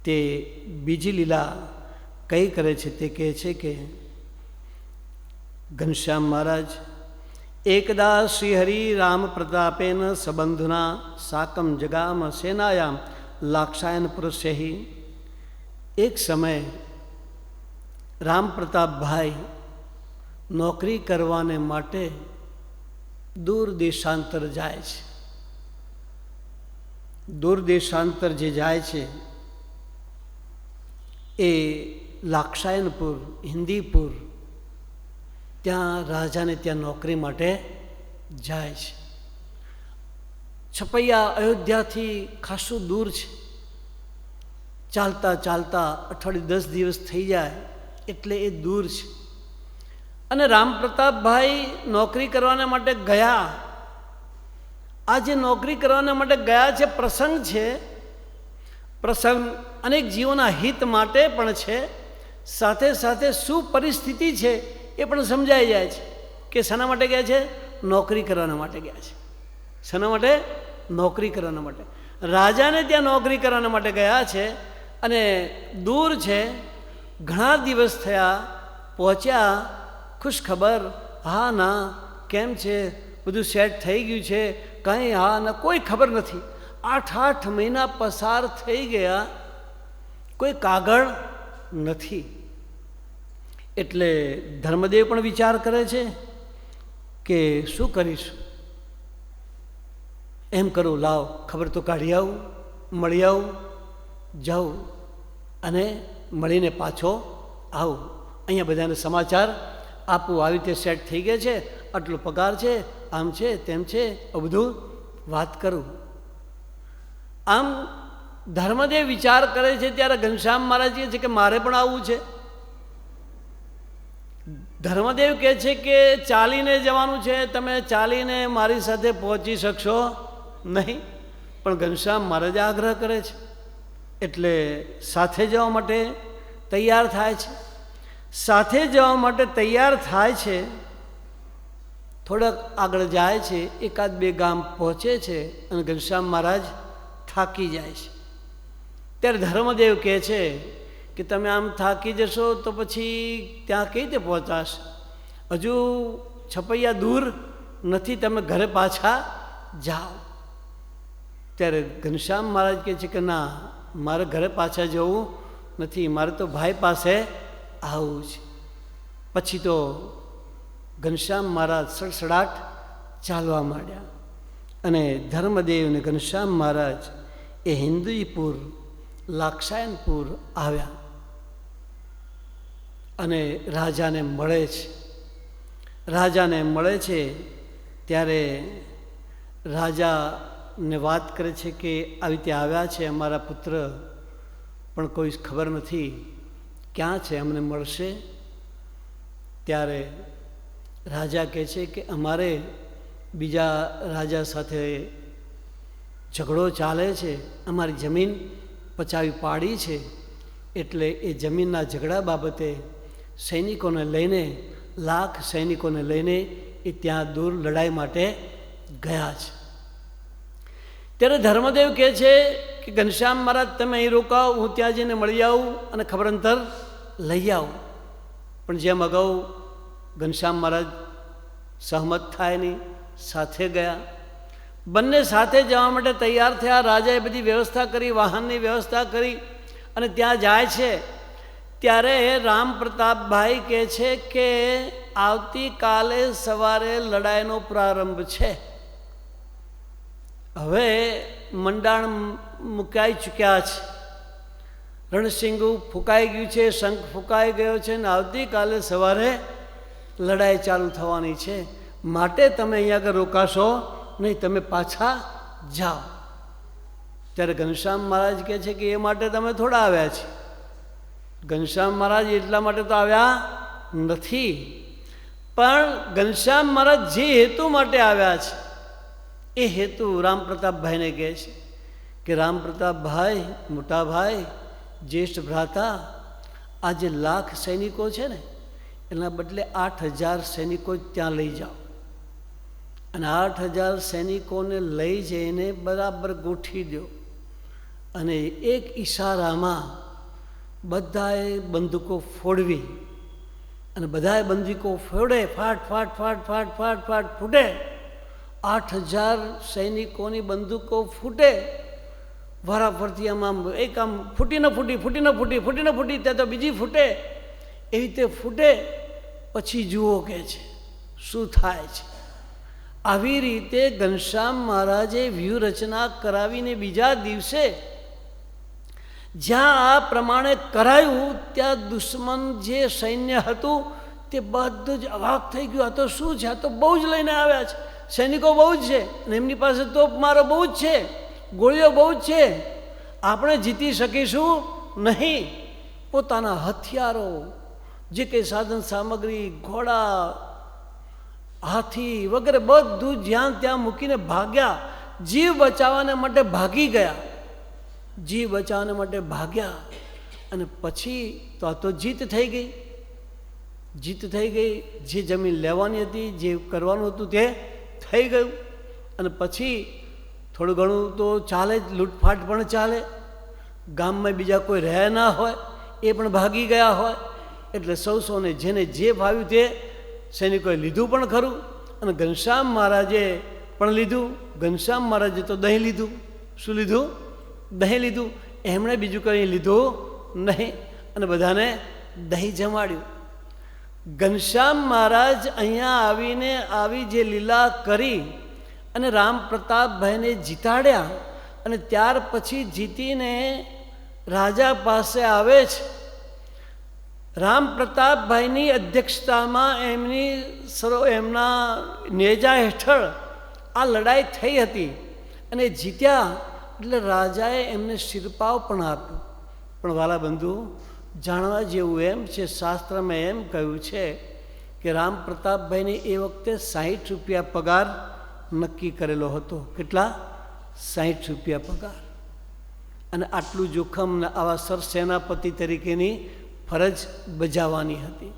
તે બીજી લીલા કઈ કરે છે તે કહે છે કે ઘનશ્યામ મહારાજ એકદા શ્રીહરિ રામ પ્રતાપેન સંબંધુના સાકમ જગામ સેનાયામ લાક્ષાયન પુરુષેહી. એક સમયે રામ પ્રતાપભાઈ નોકરી કરવાને માટે દૂર દેશાંતર જાય છે. દૂર દેશાંતર જે જાય છે એ લાક્ષાયનપુર, હિન્દીપુર, ત્યાં રાજાને ત્યાં નોકરી માટે જાય છે. છપૈયા અયોધ્યાથી ખાસું દૂર છે. ચાલતા ચાલતા અઠવાડિયું 10 દિવસ થઈ જાય એટલે એ દૂર છે. અને રામ પ્રતાપભાઈ નોકરી કરવાના માટે ગયા. આ જે નોકરી કરવાના માટે ગયા છે, પ્રસંગ છે. પ્રસંગ અનેક જીવોના હિત માટે પણ છે, સાથે સાથે શું પરિસ્થિતિ છે એ પણ સમજાઈ જાય છે કે શાના માટે ગયા છે? નોકરી કરવાના માટે ગયા છે. શાના માટે? નોકરી કરવાના માટે. રાજાને ત્યાં નોકરી કરવાના માટે ગયા છે અને દૂર છે. ઘણા દિવસ થયા, પહોંચ્યા, ખુશ ખબર, હા ના, કેમ છે, બધું સેટ થઈ ગયું છે, કંઈ હા ના, કોઈ ખબર નથી. 8 મહિના પસાર થઈ ગયા, કોઈ કાગળ નથી. એટલે ધર્મદેવ પણ વિચાર કરે છે કે શું કરીશું. એમ કરું, લાવ ખબર તો કાઢી આવું, મળી આવું, જાઉં અને મળીને પાછો આવું. અહીંયા બધાને સમાચાર આપું, આવી રીતે સેટ થઈ ગયા છે, આટલો પગાર છે, આમ છે, તેમ છે, આ બધું વાત કરું. આમ ધર્મદેવ વિચાર કરે છે ત્યારે ઘનશ્યામ મહારાજ કહે છે કે મારે પણ આવવું છે. ધર્મદેવ કહે છે કે ચાલીને જવાનું છે, તમે ચાલીને મારી સાથે પહોંચી શકશો નહીં. પણ ઘનશ્યામ મહારાજ આગ્રહ કરે છે એટલે સાથે જવા માટે તૈયાર થાય છે. સાથે જવા માટે તૈયાર થાય છે. થોડાક આગળ જાય છે, 1-2 ગામ પહોંચે છે અને ઘનશ્યામ મહારાજ થાકી જાય છે. ત્યારે ધર્મદેવ કહે છે કે તમે આમ થાકી જશો તો પછી ત્યાં કઈ રીતે પહોંચાશે? હજુ છપૈયા દૂર નથી, તમે ઘરે પાછા જાઓ. ત્યારે ઘનશ્યામ મહારાજ કહે છે કે ના, મારે ઘરે પાછા જવું નથી, મારે તો ભાઈ પાસે આવું છે. પછી તો ઘનશ્યામ મહારાજ સડસડાટ ચાલવા માંડ્યા અને ધર્મદેવ અને ઘનશ્યામ મહારાજ એ હિન્દુઈપુર લાક્ષાયનપુર આવ્યા અને રાજાને મળે છે. રાજાને મળે છે ત્યારે રાજાને વાત કરે છે કે આવી રીતે આવ્યા છે અમારા પુત્ર, પણ કોઈ ખબર નથી ક્યાં છે, અમને મળશે. ત્યારે રાજા કહે છે કે અમારે બીજા રાજા સાથે ઝઘડો ચાલે છે, અમારી જમીન પચાવી પાડી છે, એટલે એ જમીનના ઝઘડા બાબતે સૈનિકોને લઈને, લાખ સૈનિકોને લઈને એ ત્યાં દૂર લડાઈ માટે ગયા છે. ત્યારે ધર્મદેવ કહે છે કે ઘનશ્યામ મહારાજ તમે અહીં રોકાઓ, હું ત્યાં જઈને મળી આવું અને ખબર અંતર લઈ આવું. પણ જેમ અગાઉ ઘનશ્યામ મહારાજ સહમત થાય નહીં, સાથે ગયા. બંને સાથે જવા માટે તૈયાર થયા. રાજાએ બધી વ્યવસ્થા કરી, વાહનની વ્યવસ્થા કરી અને ત્યાં જાય છે. ત્યારે રામ પ્રતાપભાઈ કહે છે કે આવતીકાલે સવારે લડાઈનો પ્રારંભ છે. હવે મંડાણ મુકાઈ ચૂક્યા છે, રણસિંગું ફૂંકાઈ ગયું છે, શંખ ફૂંકાઈ ગયો છે ને આવતીકાલે સવારે લડાઈ ચાલુ થવાની છે, માટે તમે અહીંયા આગળ રોકાશો નહીં, તમે પાછા જાઓ. ત્યારે ઘનશ્યામ મહારાજ કહે છે કે એ માટે તમે થોડા આવ્યા છે. ઘનશ્યામ મહારાજ એટલા માટે તો આવ્યા નથી, પણ ઘનશ્યામ મહારાજ જે હેતુ માટે આવ્યા છે એ હેતુ રામ પ્રતાપભાઈને કહે છે કે રામ પ્રતાપભાઈ, મોટા ભાઈ, જ્યેષ્ઠ ભ્રાતા, આ જે લાખ સૈનિકો છે ને એના બદલે 8000 સૈનિકો ત્યાં લઈ જાઓ અને 8000 સૈનિકોને લઈ જઈને બરાબર ગોઠવી દો અને એક ઈશારામાં બધાએ બંદૂકો ફોડવી અને બધાએ બંદૂકો ફોડે, ફાટ ફાટ ફાટ ફાટ ફાટ ફાટ ફૂટે. 8000 સૈનિકોની બંદૂકો ફૂટે, વારાફરતી આમ એક આમ ફૂટીને ફૂટી, ફૂટીને ફૂટી, ફૂટીને ફૂટી, ત્યાં તો બીજી ફૂટે, એવી રીતે ફૂટે. પછી જુઓ કે છે શું થાય છે. આવી રીતે ઘનશ્યામ મહારાજે વ્યૂહરચના કરાવીને બીજા દિવસે જ્યાં આ પ્રમાણે કરાયું ત્યાં દુશ્મન જે સૈન્ય હતું તે બધું જ અવાક થઈ ગયું. આ તો શું છે? આ તો બહુ જ લઈને આવ્યા છે, સૈનિકો બહુ જ છે અને એમની પાસે તોપ મારો બહુ જ છે, ગોળીઓ બહુ જ છે, આપણે જીતી શકીશું નહીં. પોતાના હથિયારો, જે કંઈ સાધન સામગ્રી, ઘોડા, હાથી વગેરે બધું જ્યાં ત્યાં મૂકીને ભાગ્યા. જીવ બચાવવાને માટે ભાગી ગયા, જીવ બચાવવાને માટે ભાગ્યા. અને પછી તો આ તો જીત થઈ ગઈ, જીત થઈ ગઈ. જે જમીન લેવાની હતી, જે કરવાનું હતું તે થઈ ગયું. અને પછી થોડું ઘણું તો ચાલે જ, લૂંટફાટ પણ ચાલે. ગામમાં બીજા કોઈ રહે ના હોય, એ પણ ભાગી ગયા હોય. એટલે સૌને જેને જે ભાવ્યું તે સૈનિકોએ લીધું પણ ખરું. અને ઘનશ્યામ મહારાજે પણ લીધું. ઘનશ્યામ મહારાજે તો દહીં લીધું. શું લીધું? દહીં લીધું. એમણે બીજું કંઈ લીધું નહીં અને બધાને દહીં જમાડ્યું. ઘનશ્યામ મહારાજ અહીંયા આવીને આવી જે લીલા કરી અને રામ પ્રતાપભાઈને જીતાડ્યા અને ત્યાર પછી જીતીને રાજા પાસે આવે છે. રામ પ્રતાપભાઈની અધ્યક્ષતામાં એમના નેજા હેઠળ આ લડાઈ થઈ હતી અને જીત્યા. એટલે રાજાએ એમને શિરપાવ પણ આપ્યું. પણ વાલા બંધુ, જાણવા જેવું એમ છે, શાસ્ત્રમાં એમ કહ્યું છે કે રામ પ્રતાપભાઈને એ વખતે 60 રૂપિયા પગાર નક્કી કરેલો હતો. કેટલા? 60 રૂપિયા પગાર. અને આટલું જોખમ આવા સરસેનાપતિ તરીકેની ફરજ બજાવવાની હતી.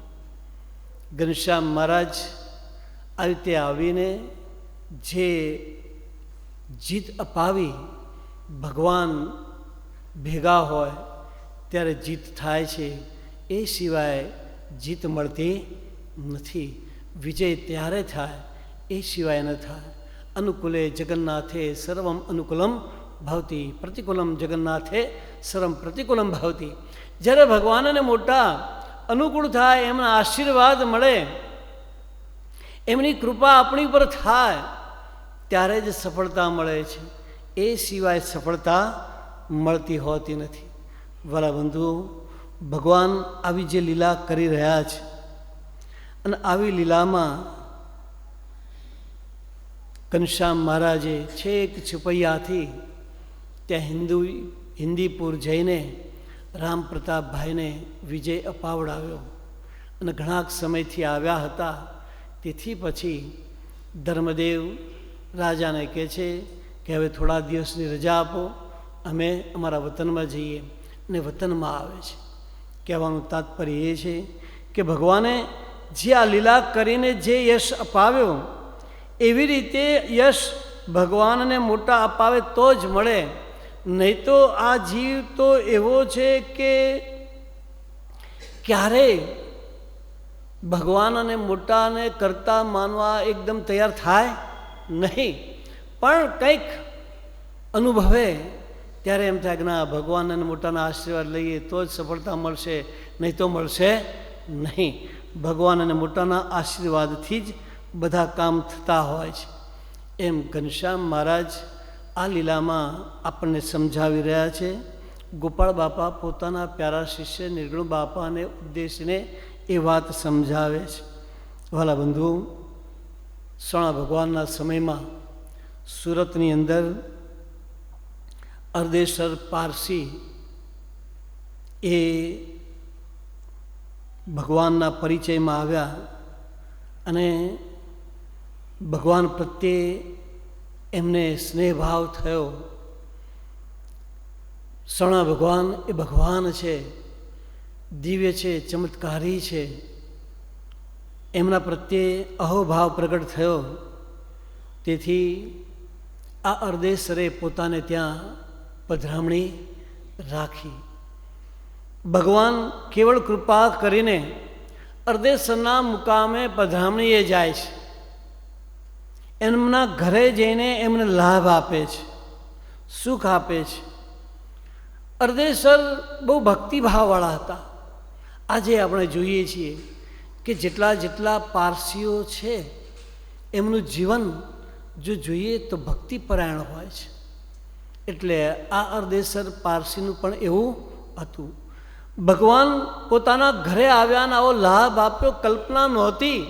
ઘનશ્યામ મહારાજ આવી રીતે આવીને જે જીત અપાવી, ભગવાન ભેગા હોય ત્યારે જીત થાય છે, એ સિવાય જીત મળતી નથી. વિજય ત્યારે થાય, એ સિવાય ન થાય. અનુકૂલે જગન્નાથે સર્વમ અનુકૂલમ ભવતી, પ્રતિકૂલમ જગન્નાથે સર્વમ પ્રતિકૂલમ ભવતી. જ્યારે ભગવાનને મોટા અનુકૂળ થાય, એમના આશીર્વાદ મળે, એમની કૃપા આપણી પર થાય, ત્યારે જ સફળતા મળે છે. એ સિવાય સફળતા મળતી હોતી નથી. વાલા બંધુઓ, ભગવાન આવી જે લીલા કરી રહ્યા છે, અને આવી લીલામાં ઘનશ્યામ મહારાજે છેક છુપૈયાથી ત્યાં હિન્દીપુર જઈને રામ પ્રતાપભાઈને વિજય અપાવડાવ્યો. અને ઘણા સમયથી આવ્યા હતા. તેથી પછી ધર્મદેવ રાજાને કહે છે કે હવે થોડા દિવસની રજા આપો, અમે અમારા વતનમાં જઈએ. અને વતનમાં આવે છે. કહેવાનું તાત્પર્ય એ છે કે ભગવાને જે આ લીલા કરીને જે યશ અપાવ્યો, એવી રીતે યશ ભગવાનને મોટા અપાવે તો જ મળે. નહીં તો આ જીવ તો એવો છે કે ક્યારેય ભગવાનને મોટાને કરતા માનવા એકદમ તૈયાર થાય નહીં. પણ કંઈક અનુભવે ત્યારે એમ થાય કે ના, ભગવાન અને મોટાના આશીર્વાદ લઈએ તો જ સફળતા મળશે, નહીં તો મળશે નહીં. ભગવાન અને મોટાના આશીર્વાદથી જ બધા કામ થતા હોય છે. એમ ઘનશ્યામ મહારાજ આ લીલામાં આપણને સમજાવી રહ્યા છે. ગોપાળ બાપા પોતાના પ્યારા શિષ્ય નિર્ગુણ બાપાને ઉદ્દેશીને એ વાત સમજાવે છે. વાલા બંધુ, સણા ભગવાનના સમયમાં સુરતની અંદર અર્દેશર પારસી એ ભગવાનના પરિચયમાં આવ્યા અને ભગવાન પ્રત્યે એમને સ્નેહભાવ થયો. સણા ભગવાન એ ભગવાન છે, દિવ્ય છે, ચમત્કારી છે. એમના પ્રત્યે અહોભાવ પ્રગટ થયો. તેથી આ અર્દેશરે પોતાને ત્યાં પધરામણી રાખી. ભગવાન કેવળ કૃપા કરીને અર્દેશરના મુકામે પધરામણીએ જાય છે. એમના ઘરે જઈને એમને લાભ આપે છે, સુખ આપે છે. અર્દેશર બહુ ભક્તિભાવવાળા હતા. આજે આપણે જોઈએ છીએ કે જેટલા જેટલા પારસીઓ છે, એમનું જીવન જો જોઈએ તો ભક્તિપરાયણ હોય છે. એટલે આ અર્દેશર પારસીનું પણ એવું હતું. ભગવાન પોતાના ઘરે આવ્યા અને આવો લાભ આપ્યો. કલ્પના નહોતી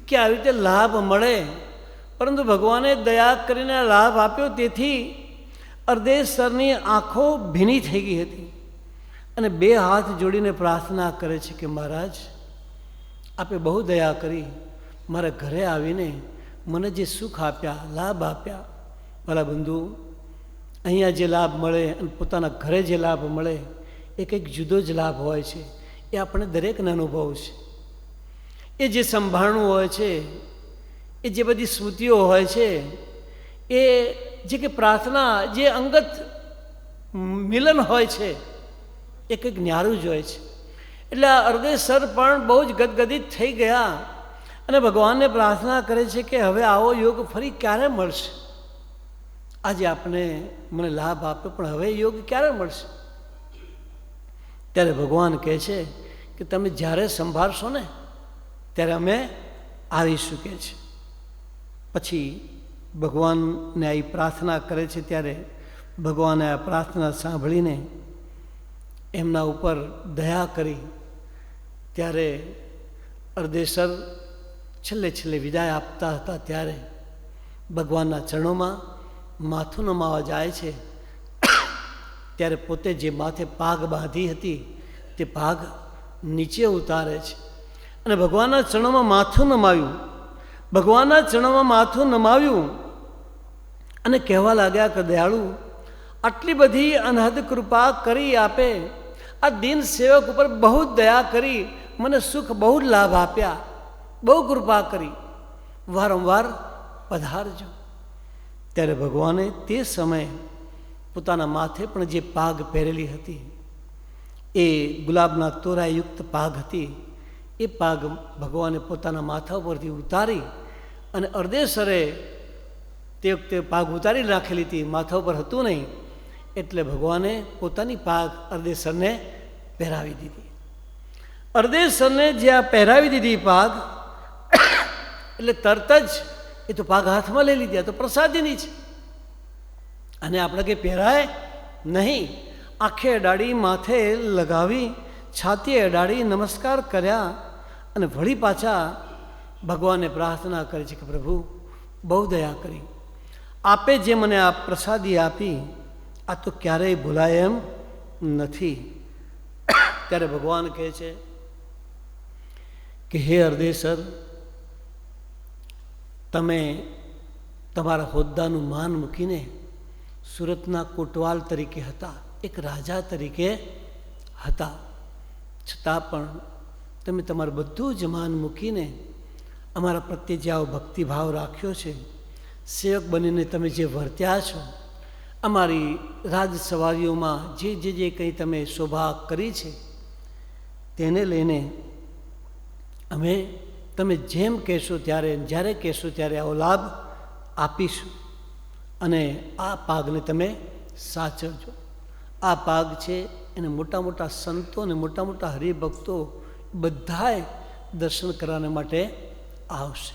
કે આવી રીતે લાભ મળે, પરંતુ ભગવાને દયા કરીને લાભ આપ્યો. તેથી અર્દેશરની આંખો ભીની થઈ ગઈ હતી અને બે હાથ જોડીને પ્રાર્થના કરે છે કે મહારાજ, આપે બહુ દયા કરી, મારા ઘરે આવીને મને જે સુખ આપ્યા, લાભ આપ્યા. ભલા બંધુ, અહીંયા જે લાભ મળે અને પોતાના ઘરે જે લાભ મળે એ કંઈક જુદો જ લાભ હોય છે. એ આપણે દરેકને અનુભવ છે. એ જે સંભાળવું હોય છે, એ જે બધી સ્મૃતિઓ હોય છે, એ જે કે પ્રાર્થના, જે અંગત મિલન હોય છે, એ કંઈક ન્યારું જ હોય છે. એટલે આ અર્દેશર પણ બહુ જ ગદગદિત થઈ ગયા અને ભગવાનને પ્રાર્થના કરે છે કે હવે આવો યોગ ફરી ક્યારે મળશે? આજે આપણે મને લાભ આપ્યો, પણ હવે યોગ ક્યારે મળશે? ત્યારે ભગવાન કહે છે કે તમે જ્યારે સંભાળશો ને ત્યારે અમે આવીશું કે છે. પછી ભગવાનને આ પ્રાર્થના કરે છે. ત્યારે ભગવાને આ પ્રાર્થના સાંભળીને એમના ઉપર દયા કરી. ત્યારે અર્દેશર છેલ્લે છેલ્લે વિદાય આપતા હતા ત્યારે ભગવાનના ચરણોમાં માથું નમાવા જાય છે. ત્યારે પોતે જે માથે પાગ બાંધી હતી તે પાગ નીચે ઉતારે છે અને ભગવાનના ચરણોમાં માથું નમાવ્યું. ભગવાનના ચરણોમાં માથું નમાવ્યું અને કહેવા લાગ્યા કે દયાળુ, આટલી બધી અનહદ કૃપા કરી આપે, આ દીન સેવક ઉપર બહુ દયા કરી, મને સુખ બહુ લાભ આપ્યા, બહુ કૃપા કરી, વારંવાર પધારજો. ત્યારે ભગવાને તે સમયે પોતાના માથે પણ જે પાગ પહેરેલી હતી, એ ગુલાબના તોરાયુક્ત પાગ હતી, એ પાગ ભગવાને પોતાના માથા ઉપરથી ઉતારી અને અર્દેશરે તે વખતે પાગ ઉતારી રાખેલી હતી, માથા ઉપર હતું નહીં, એટલે ભગવાને પોતાની પાગ અર્દેશરને પહેરાવી દીધી. અર્ધેસરને જે આ પહેરાવી દીધી પાઘ, એટલે તરત જ એ તો પાઘ હાથમાં લઈ લીધી, આ તો પ્રસાદીની છે, અને આપણે કંઈ પહેરાય નહીં. આંખે અડાડી, માથે લગાવી, છાતીએ અડાડી નમસ્કાર કર્યા અને વળી પાછા ભગવાનને પ્રાર્થના કરી છે કે પ્રભુ બહુ દયા કરી, આપે જે મને આ પ્રસાદી આપી આ તો ક્યારેય ભૂલાય એમ નથી. ત્યારે ભગવાન કહે છે કે હે અર્ધેસર, તમે તમારા હોદ્દાનું માન મૂકીને સુરતના કોટવાલ તરીકે હતા, એક રાજા તરીકે હતા, છતાં પણ તમે તમારું બધું જ માન મૂકીને અમારા પ્રત્યે જે આવો ભક્તિભાવ રાખ્યો છે, સેવક બનીને તમે જે વર્ત્યા છો, અમારી રાજસવારીઓમાં જે કંઈ તમે શોભા કરી છે તેને લઈને અમે તમે જેમ કહેશો ત્યારે, જ્યારે કહેશો ત્યારે આવો લાભ આપીશું, અને આ પાઘને તમે સાચવજો. આ પાઘ છે એને મોટા મોટા સંતો અને મોટા મોટા હરિભક્તો બધાએ દર્શન કરવાના માટે આવશે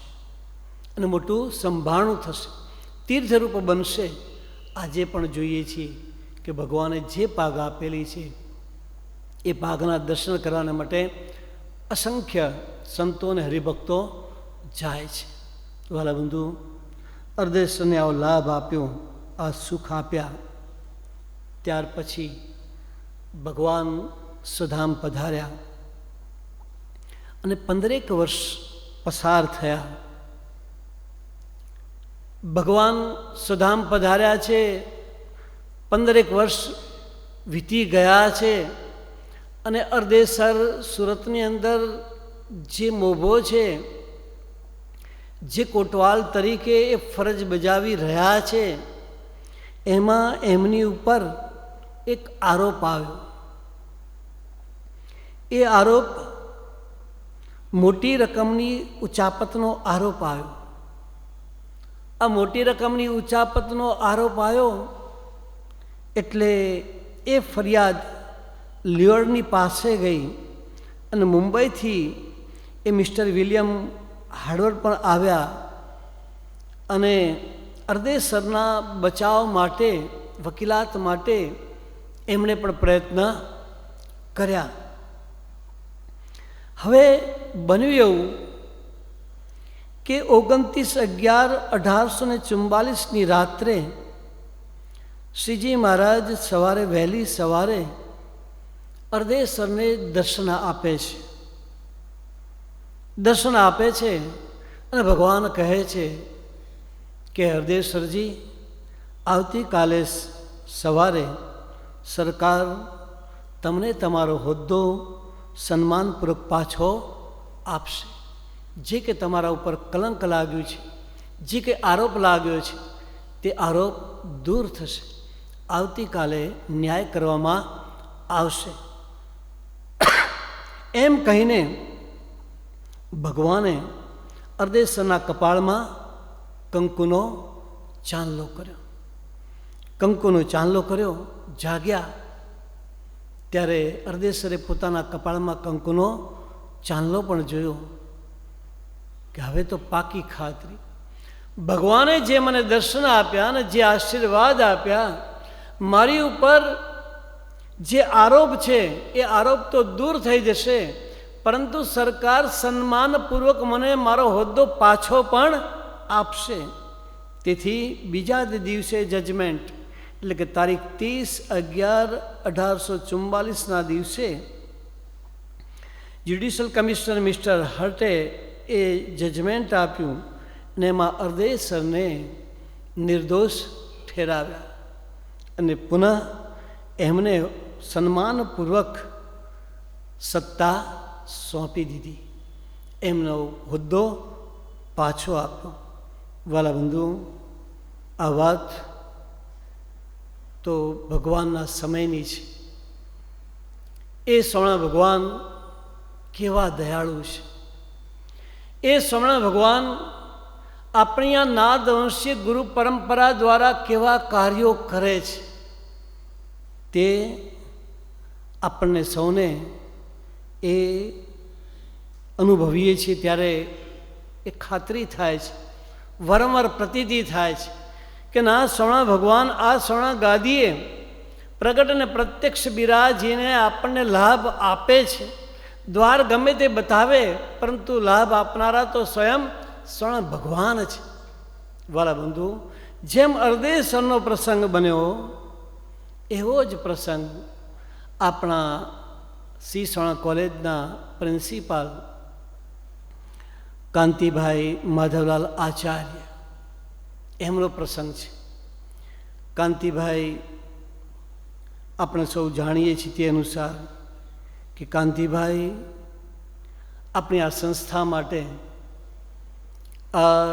અને મોટું સંભાળણું થશે, તીર્થરૂપ બનશે. આજે પણ જોઈએ છીએ કે ભગવાને જે પાઘ આપેલી છે એ પાઘના દર્શન કરવાના માટે અસંખ્ય સંતો અને હરિભક્તો જાય છે. વાલા બંધુ, અર્ધેસરને આવો લાભ આપ્યો, આ સુખ આપ્યા, ત્યાર પછી ભગવાન સ્વધામ પધાર્યા અને 15 વર્ષ પસાર થયા. ભગવાન સ્વધામ પધાર્યા છે, 15 વર્ષ વીતી ગયા છે, અને અર્ધેસર સુરતની અંદર જે મોભો છે, જે કોટવાલ તરીકે એ ફરજ બજાવી રહ્યા છે, એમાં એમની ઉપર એક આરોપ આવ્યો. એ આરોપ મોટી રકમની ઉચાપતનો આરોપ આવ્યો. આ મોટી રકમની ઉચાપતનો આરોપ આવ્યો એટલે એ ફરિયાદ લિયોર્ડની પાસે ગઈ અને મુંબઈથી એ મિસ્ટર વિલિયમ હાર્વર્ડ પણ આવ્યા અને અર્ધેસરના બચાવ માટે, વકીલાત માટે એમણે પણ પ્રયત્ન કર્યા. હવે બન્યું એવું કે 29/11/1844ની રાત્રે શ્રીજી મહારાજ સવારે વહેલી સવારે અર્ધેસરને દર્શન આપે છે. દર્શન આપે છે અને ભગવાન કહે છે કે અર્ધેસરજી, આવતીકાલે સવારે સરકાર તમને તમારો હોદ્દો સન્માનપૂર્વક પાછો આપશે. જે કે તમારા ઉપર કલંક લાગ્યું છે, જે કે આરોપ લાગ્યો છે, તે આરોપ દૂર થશે. આવતીકાલે ન્યાય કરવામાં આવશે. એમ કહીને ભગવાને અર્ધેસરના કપાળમાં કંકુનો ચાંદલો કર્યો. કંકુનો ચાંદલો કર્યો. જાગ્યા ત્યારે અર્ધેસરે પોતાના કપાળમાં કંકુનો ચાંદલો પણ જોયો કે હવે તો પાકી ખાતરી, ભગવાને જે મને દર્શન આપ્યા અને જે આશીર્વાદ આપ્યા, મારી ઉપર જે આરોપ છે એ આરોપ તો દૂર થઈ જશે, પરંતુ સરકાર સન્માનપૂર્વક મને મારો હોદ્દો પાછો પણ આપશે. તેથી બીજા જ દિવસે જજમેન્ટ, એટલે કે તારીખ 30/11/1844ના દિવસે જ્યુડિશિયલ કમિશનર મિસ્ટર હર્ટે એ જજમેન્ટ આપ્યું અને એમાં અર્ધેસરને નિર્દોષ ઠેરાવ્યા અને પુનઃ એમને સન્માનપૂર્વક સત્તા સોંપી દીધી, એમનો હોદ્દો પાછો આપ્યો. વાલા બંધુ, આ વાત તો ભગવાનના સમયની છે. એ સ્વામિનારાયણ ભગવાન કેવા દયાળુ છે. એ સ્વામિનારાયણ ભગવાન આપણી આ નાદવંશીય ગુરુ પરંપરા દ્વારા કેવા કાર્યો કરે છે તે આપણને સૌને એ અનુભવીએ છીએ ત્યારે એ ખાતરી થાય છે, વારંવાર પ્રતીતિ થાય છે કે ના, શ્રવણ ભગવાન આ શ્રવણ ગાદીએ પ્રગટ અને પ્રત્યક્ષ બિરાજીને આપણને લાભ આપે છે. દ્વાર ગમે તે બતાવે, પરંતુ લાભ આપનારા તો સ્વયં શ્રવણ ભગવાન છે. વાલા બંધુ, જેમ અરદેશરનો પ્રસંગ બન્યો એવો જ પ્રસંગ આપણા શ્રી શ્રવણ કોલેજના પ્રિન્સિપાલ કાંતિભાઈ માધવલાલ આચાર્ય, એમનો પ્રસંગ છે. કાંતિભાઈ, આપણે સૌ જાણીએ છીએ તે અનુસાર કે કાંતિભાઈ આપણી આ સંસ્થા માટે આ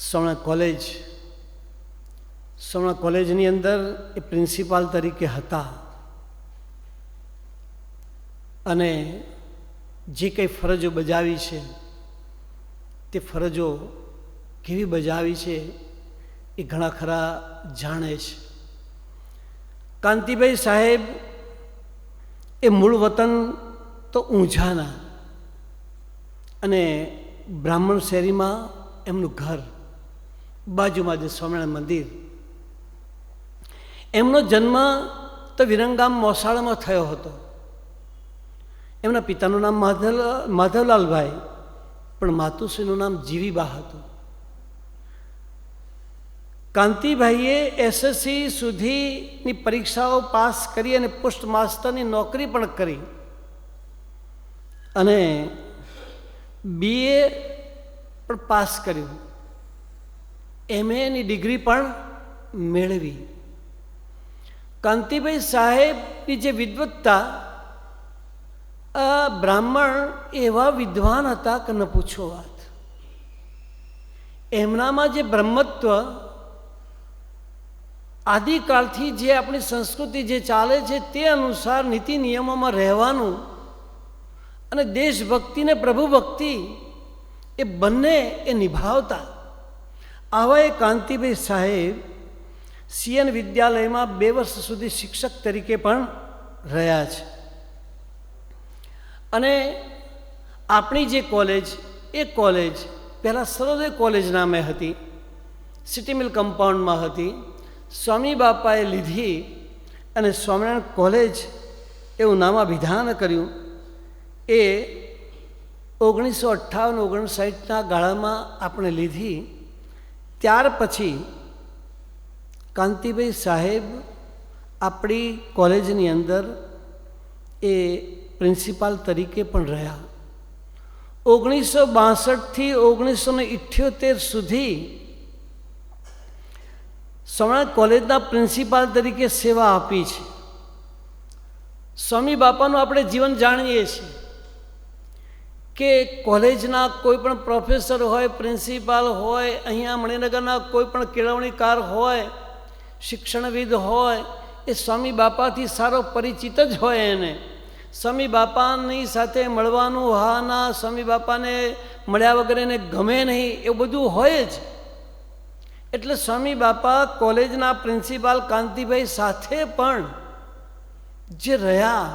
શ્રવણ કોલેજની અંદર એ પ્રિન્સિપાલ તરીકે હતા અને જે કંઈ ફરજો બજાવી છે તે ફરજો કેવી બજાવી છે એ ઘણા ખરા જાણે છે. કાંતિભાઈ સાહેબ એ મૂળ વતન તો ઊંઝાના અને બ્રાહ્મણ શેરીમાં એમનું ઘર, બાજુમાં જે સ્વામિનારાયણ મંદિર. એમનો જન્મ તો વિરંગામ મોસાળામાં થયો હતો. એમના પિતાનું નામ માધવલાલભાઈ, પણ માતુશ્રીનું નામ જીવીબા હતું. કાંતિભાઈએ એસએસસી સુધીની પરીક્ષાઓ પાસ કરી અને પોસ્ટ માસ્ટરની નોકરી પણ કરી અને બીએ પણ પાસ કર્યું, એમએની ડિગ્રી પણ મેળવી. કાંતિભાઈ સાહેબની જે વિદ્વત્તા, બ્રાહ્મણ એવા વિદ્વાન હતા કે ન પૂછો વાત. એમનામાં જે બ્રહ્મત્વ, આદિકાળથી જે આપણી સંસ્કૃતિ જે ચાલે છે તે અનુસાર નીતિ નિયમોમાં રહેવાનું અને દેશભક્તિ ને પ્રભુભક્તિ એ બંને એ નિભાવતા. આવા એ કાંતિભાઈ સાહેબ સીએન વિદ્યાલયમાં 2 વર્ષ સુધી શિક્ષક તરીકે પણ રહ્યા છે. અને આપણી જે કોલેજ, એ કોલેજ પહેલાં સરોદય કોલેજ નામે હતી, સિટી મિલ કમ્પાઉન્ડમાં હતી. સ્વામી બાપાએ લીધી અને સ્વામિનારાયણ કોલેજ એવું નામાભિધાન કર્યું. એ 1958-59ના ગાળામાં આપણે લીધી. ત્યાર પછી કાંતિભાઈ સાહેબ આપણી કોલેજની અંદર એ પ્રિન્સિપાલ તરીકે પણ રહ્યા. 1962થી 1978 સુધી સ્વામિનારાયણ કોલેજના પ્રિન્સિપાલ તરીકે સેવા આપી છે. સ્વામી બાપાનું આપણે જીવન જાણીએ છીએ કે કોલેજના કોઈ પણ પ્રોફેસર હોય, પ્રિન્સિપાલ હોય, અહીંયા મણિનગરના કોઈ પણ કેળવણીકાર હોય, શિક્ષણવિદ હોય, એ સ્વામી બાપાથી સારો પરિચિત જ હોય. એને સ્વામી બાપાની સાથે મળવાનું, હાના સ્વામી બાપાને મળ્યા વગર એને ગમે નહીં, એવું બધું હોય જ. એટલે સ્વામી બાપા કોલેજના પ્રિન્સિપાલ કાંતિભાઈ સાથે પણ જે રહ્યા,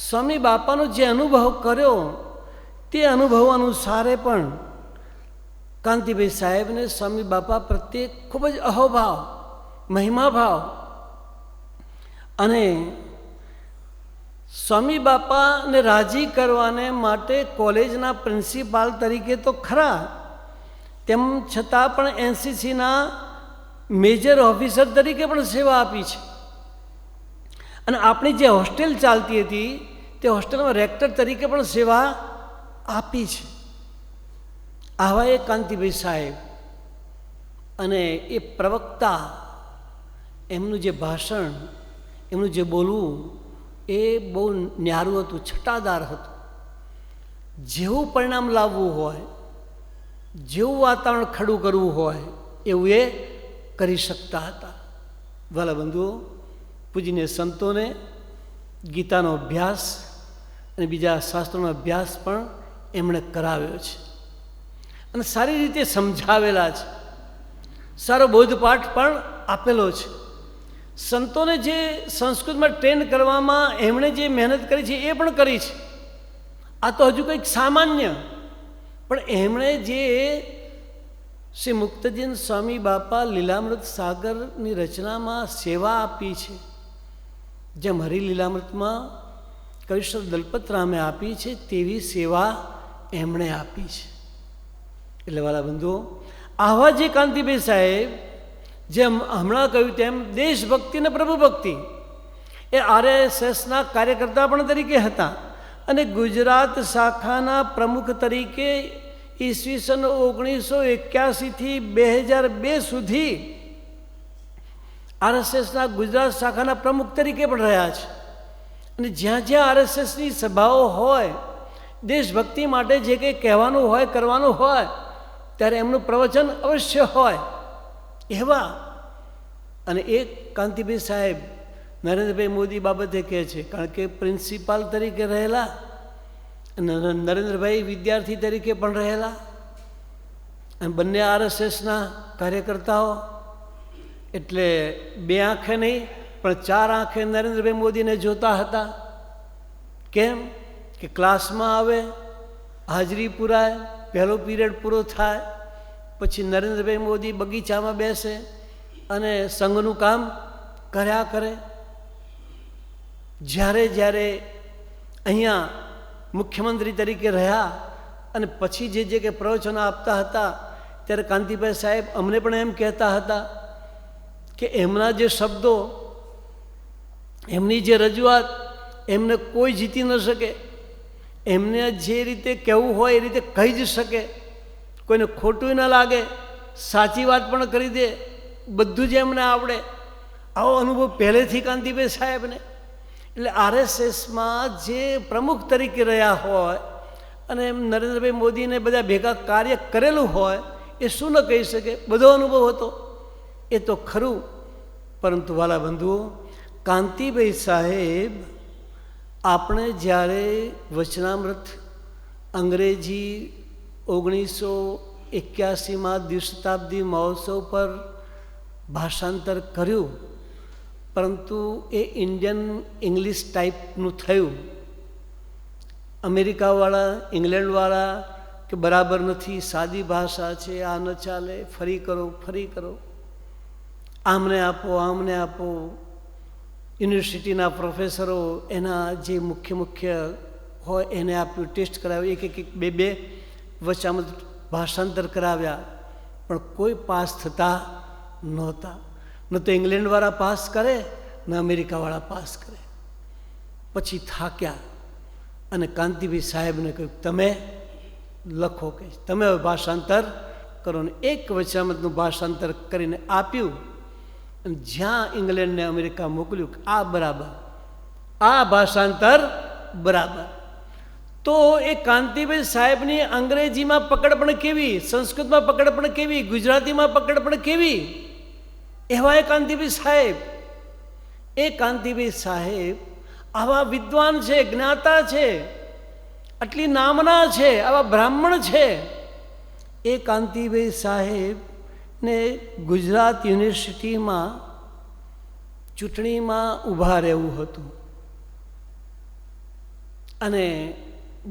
સ્વામી બાપાનો જે અનુભવ કર્યો તે અનુભવ અનુસારે પણ કાંતિભાઈ સાહેબને સ્વામી બાપા પ્રત્યે ખૂબ જ અહોભાવ, મહિમાભાવ અને સ્વામી બાપાને રાજી કરવાને માટે કોલેજના પ્રિન્સિપાલ તરીકે તો ખરા, તેમ છતાં પણ એનસીસીના મેજર ઓફિસર તરીકે પણ સેવા આપી છે. અને આપણી જે હોસ્ટેલ ચાલતી હતી તે હોસ્ટેલમાં રેક્ટર તરીકે પણ સેવા આપી છે. આવા એ કાંતિભાઈ સાહેબ અને એ પ્રવક્તા, એમનું જે ભાષણ, એમનું જે બોલવું એ બહુ ન્યારું હતું, છટાદાર હતું. જેવું પરિણામ લાવવું હોય, જેવું વાતાવરણ ખડું કરવું હોય એવું એ કરી શકતા હતા. વાલા બંધુઓ, પૂજ્ય સંતોને ગીતાનો અભ્યાસ અને બીજા શાસ્ત્રોનો અભ્યાસ પણ એમણે કરાવ્યો છે અને સારી રીતે સમજાવેલા છે. સારો બોધપાઠ પણ આપેલો છે. સંતોને જે સંસ્કૃતમાં ટ્રેન કરવામાં એમણે જે મહેનત કરી છે એ પણ કરી છે. આ તો હજુ કંઈક સામાન્ય, પણ એમણે જે શ્રી મુક્તજીન સ્વામી બાપા લીલામૃત સાગરની રચનામાં સેવા આપી છે, જેમ હરિલીલામૃતમાં કવિશ્વર દલપતરામે આપી છે તેવી સેવા એમણે આપી છે. એટલે વાલા બંધુઓ, આવા જે કાંતિભાઈ સાહેબ, જેમ હમણાં કહ્યું તેમ દેશભક્તિ ને પ્રભુભક્તિ, એ RSSના કાર્યકર્તા પણ તરીકે હતા અને ગુજરાત શાખાના પ્રમુખ તરીકે ઈસવીસન 1981થી 2002 સુધી RSSના ગુજરાત શાખાના પ્રમુખ તરીકે પણ રહ્યા છે. અને જ્યાં જ્યાં RSSની સભાઓ હોય, દેશભક્તિ માટે જે કંઈ કહેવાનું હોય, કરવાનું હોય, ત્યારે એમનું પ્રવચન અવશ્ય હોય એવા. અને એક કાંતિભાઈ સાહેબ નરેન્દ્રભાઈ મોદી બાબતે કહે છે, કારણ કે પ્રિન્સિપાલ તરીકે રહેલા અને નરેન્દ્રભાઈ વિદ્યાર્થી તરીકે પણ રહેલા, અને બંને RSSના કાર્યકર્તાઓ. એટલે બે આંખે નહીં પણ ચાર આંખે નરેન્દ્રભાઈ મોદીને જોતા હતા. કેમ કે ક્લાસમાં આવે, હાજરી પુરાય, પહેલો પીરિયડ પૂરો થાય, પછી નરેન્દ્રભાઈ મોદી બગીચામાં બેસે અને સંઘનું કામ કર્યા કરે. જ્યારે જ્યારે અહીંયા મુખ્યમંત્રી તરીકે રહ્યા અને પછી જે જે કે પ્રવચનો આપતા હતા, ત્યારે કાંતિભાઈ સાહેબ અમને પણ એમ કહેતા હતા કે એમના જે શબ્દો, એમની જે રજૂઆત, એમને કોઈ જીતી ન શકે. એમને જે રીતે કહેવું હોય એ રીતે કહી જ શકે, કોઈને ખોટું ન લાગે, સાચી વાત પણ કરી દે, બધું જ એમને આવડે. આવો અનુભવ પહેલેથી કાંતિભાઈ સાહેબને. એટલે RSSમાં જે પ્રમુખ તરીકે રહ્યા હોય અને એમ નરેન્દ્રભાઈ મોદીને બધા ભેગા કાર્ય કરેલું હોય, એ શું ન કહી શકે, બધો અનુભવ હતો. એ તો ખરું, પરંતુ વાલા બંધુઓ, કાંતિભાઈ સાહેબ આપણે જ્યારે વચનામૃત અંગ્રેજી 1981માં દ્વિશતાબ્દી મહોત્સવ પર ભાષાંતર કર્યું, પરંતુ એ ઇન્ડિયન ઇંગ્લિશ ટાઈપનું થયું. અમેરિકાવાળા, ઇંગ્લેન્ડવાળા કે બરાબર નથી, સાદી ભાષા છે, આ ન ચાલે, ફરી કરો, ફરી કરો, આમને આપો, આમને આપો. યુનિવર્સિટીના પ્રોફેસરો એના જે મુખ્ય હોય એને આપ્યું, ટેસ્ટ કરાવ્યું, એક બે વચ્ચામાં ભાષાંતર કરાવ્યા, પણ કોઈ પાસ થતા નહોતા. ન તો ઇંગ્લેન્ડવાળા પાસ કરે, ન અમેરિકાવાળા પાસ કરે. પછી થાક્યા અને કાંતિભાઈ સાહેબને કહ્યું, તમે લખો, કે તમે હવે ભાષાંતર કરો. ને એક વચનામૃતનું ભાષાંતર કરીને આપ્યું. અને જ્યાં ઇંગ્લેન્ડને અમેરિકા મોકલ્યું, આ બરાબર, આ ભાષાંતર બરાબર. તો એ કાંતિભાઈ સાહેબની અંગ્રેજીમાં પકડ પણ કેવી, સંસ્કૃતમાં પકડ પણ કેવી, ગુજરાતીમાં પકડ પણ કેવી, એવા એ કાંતિભાઈ સાહેબ. એ કાંતિભાઈ સાહેબ આવા વિદ્વાન છે, જ્ઞાતા છે, આટલી નામના છે, આવા બ્રાહ્મણ છે. એ કાંતિભાઈ સાહેબ ને ગુજરાત યુનિવર્સિટીમાં ચૂંટણીમાં ઊભા રહેવું હતું. અને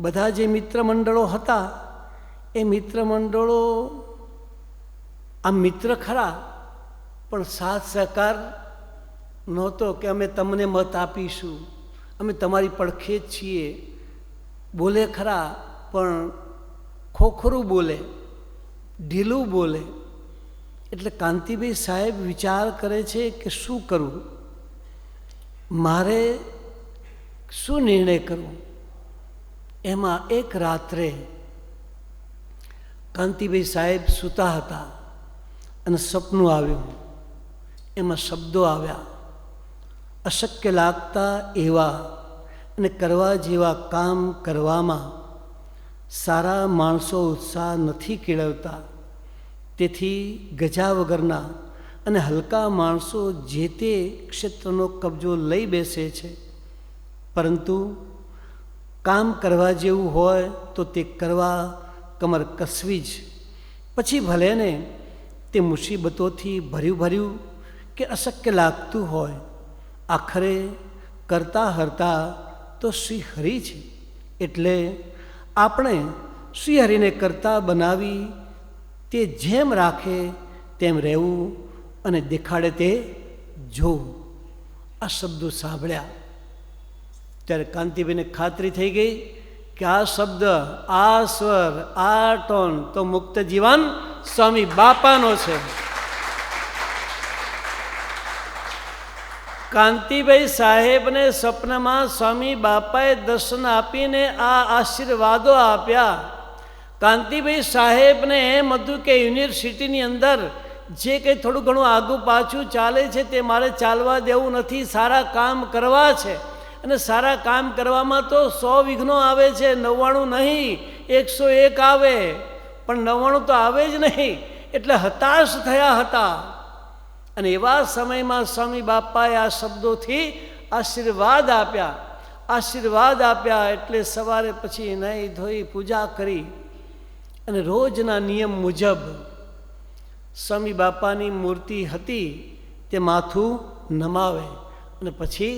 બધા જે મિત્ર મંડળો હતા, એ મિત્ર મંડળો આ મિત્ર ખરા, પણ સાથ સહકાર નહોતો કે અમે તમને મત આપીશું, અમે તમારી પડખે જ છીએ. બોલે ખરા, પણ ખોખરું બોલે, ઢીલું બોલે. એટલે કાંતિભાઈ સાહેબ વિચાર કરે છે કે શું કરવું, મારે શું નિર્ણય કરવો. એમાં એક રાત્રે કાંતિભાઈ સાહેબ સૂતા હતા અને સપનું આવ્યું. એમાં શબ્દો આવ્યા, અશક્ય લાગતા એવા અને કરવા જેવા કામ કરવામાં સારા માણસો ઉત્સાહ નથી કેળવતા. તેથી ગજા વગરના અને હલકા માણસો જે તે ક્ષેત્રનો કબજો લઈ બેસે છે, પરંતુ કામ કરવા જેવું હોય તો તે કરવા કમર કસવી જ. પછી ભલે ને તે મુસીબતોથી ભર્યું કે અશક્ય લાગતું હોય, આખરે કરતા હરતા તો શ્રી હરિ છે. એટલે આપણે શ્રીહરિને કરતા બનાવી તે જેમ રાખે તેમ રહેવું અને દેખાડે તે જોવું. આ શબ્દો સાંભળ્યા ત્યારે કાંતિભાઈને ખાતરી થઈ ગઈ કે આ શબ્દ, આ સ્વર, આ ટોન તો મુક્ત જીવન સ્વામી બાપાનો છે. કાંતિભાઈ સાહેબને સપનામાં સ્વામી બાપાએ દર્શન આપીને આ આશીર્વાદો આપ્યા. કાંતિભાઈ સાહેબને એમ હતું કે યુનિવર્સિટીની અંદર જે કંઈ થોડું ઘણું આગું પાછું ચાલે છે તે મારે ચાલવા દેવું નથી, સારા કામ કરવા છે. અને સારા કામ કરવામાં તો 100 વિઘ્નો આવે છે, 99 નહીં, 101 આવે, પણ 99 તો આવે જ નહીં. એટલે હતાશ થયા હતા. અને એવા સમયમાં સ્વામી બાપાએ આ શબ્દોથી આશીર્વાદ આપ્યા. આશીર્વાદ આપ્યા એટલે સવારે પછી નાહી ધોઈ પૂજા કરી અને રોજના નિયમ મુજબ સ્વામી બાપાની મૂર્તિ હતી તે માથું નમાવે અને પછી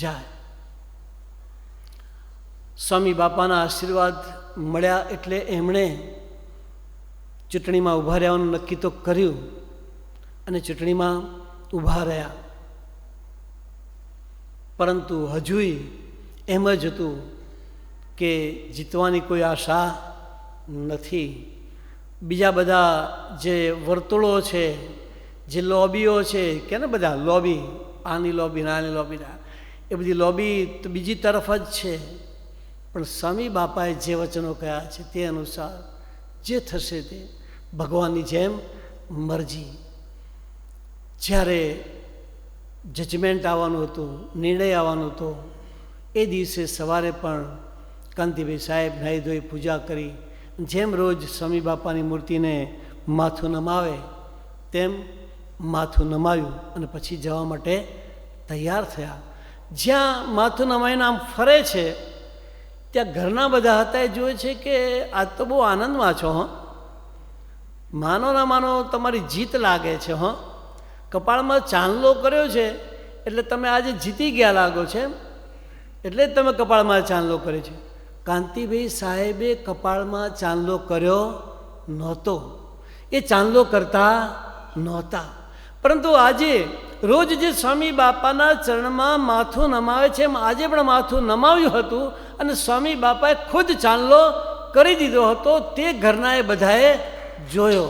જાય. સ્વામી બાપાના આશીર્વાદ મળ્યા એટલે એમણે ચૂંટણીમાં ઊભા રહેવાનું નક્કી તો કર્યું અને ચૂંટણીમાં ઊભા રહ્યા. પરંતુ હજુય એમ જ હતું કે જીતવાની કોઈ આશા નથી. બીજા બધા જે વર્તુળો છે, જે લોબીઓ છે, કે ને બધા લોબી, આની લોબી, નાની લોબી, એ બધી લોબી તો બીજી તરફ જ છે. પણ સ્વામી બાપાએ જે વચનો કહ્યા છે તે અનુસાર જે થશે તે ભગવાનની જેમ મરજી. જ્યારે જજમેન્ટ આવવાનું હતું, નિર્ણય આવવાનો હતો, એ દિવસે સવારે પણ કાંતિભાઈ સાહેબ નાહી ધોઈ પૂજા કરી જેમ રોજ સ્વામી બાપાની મૂર્તિને માથું નમાવે તેમ માથું નમાવ્યું અને પછી જવા માટે તૈયાર થયા. જ્યાં માથું નમાવીને આમ ફરે છે ત્યાં ઘરના બધા હતા એ જોવે છે કે આજ તો બહુ આનંદમાં છો. માનો ના માનો તમારી જીત લાગે છે. કપાળમાં ચાંદલો કર્યો છે એટલે તમે આજે જીતી ગયા લાગો છે, એટલે જ તમે કપાળમાં ચાંદલો કર્યો છે. કાંતિભાઈ સાહેબે કપાળમાં ચાંદલો કર્યો નહોતો, એ ચાંદલો કરતા નહોતા. પરંતુ આજે રોજ જે સ્વામી બાપાના ચરણમાં માથું નમાવે છે એમ આજે પણ માથું નમાવ્યું હતું અને સ્વામી બાપાએ ખુદ ચાંદલો કરી દીધો હતો. તે ઘરનાએ બધાએ જોયો.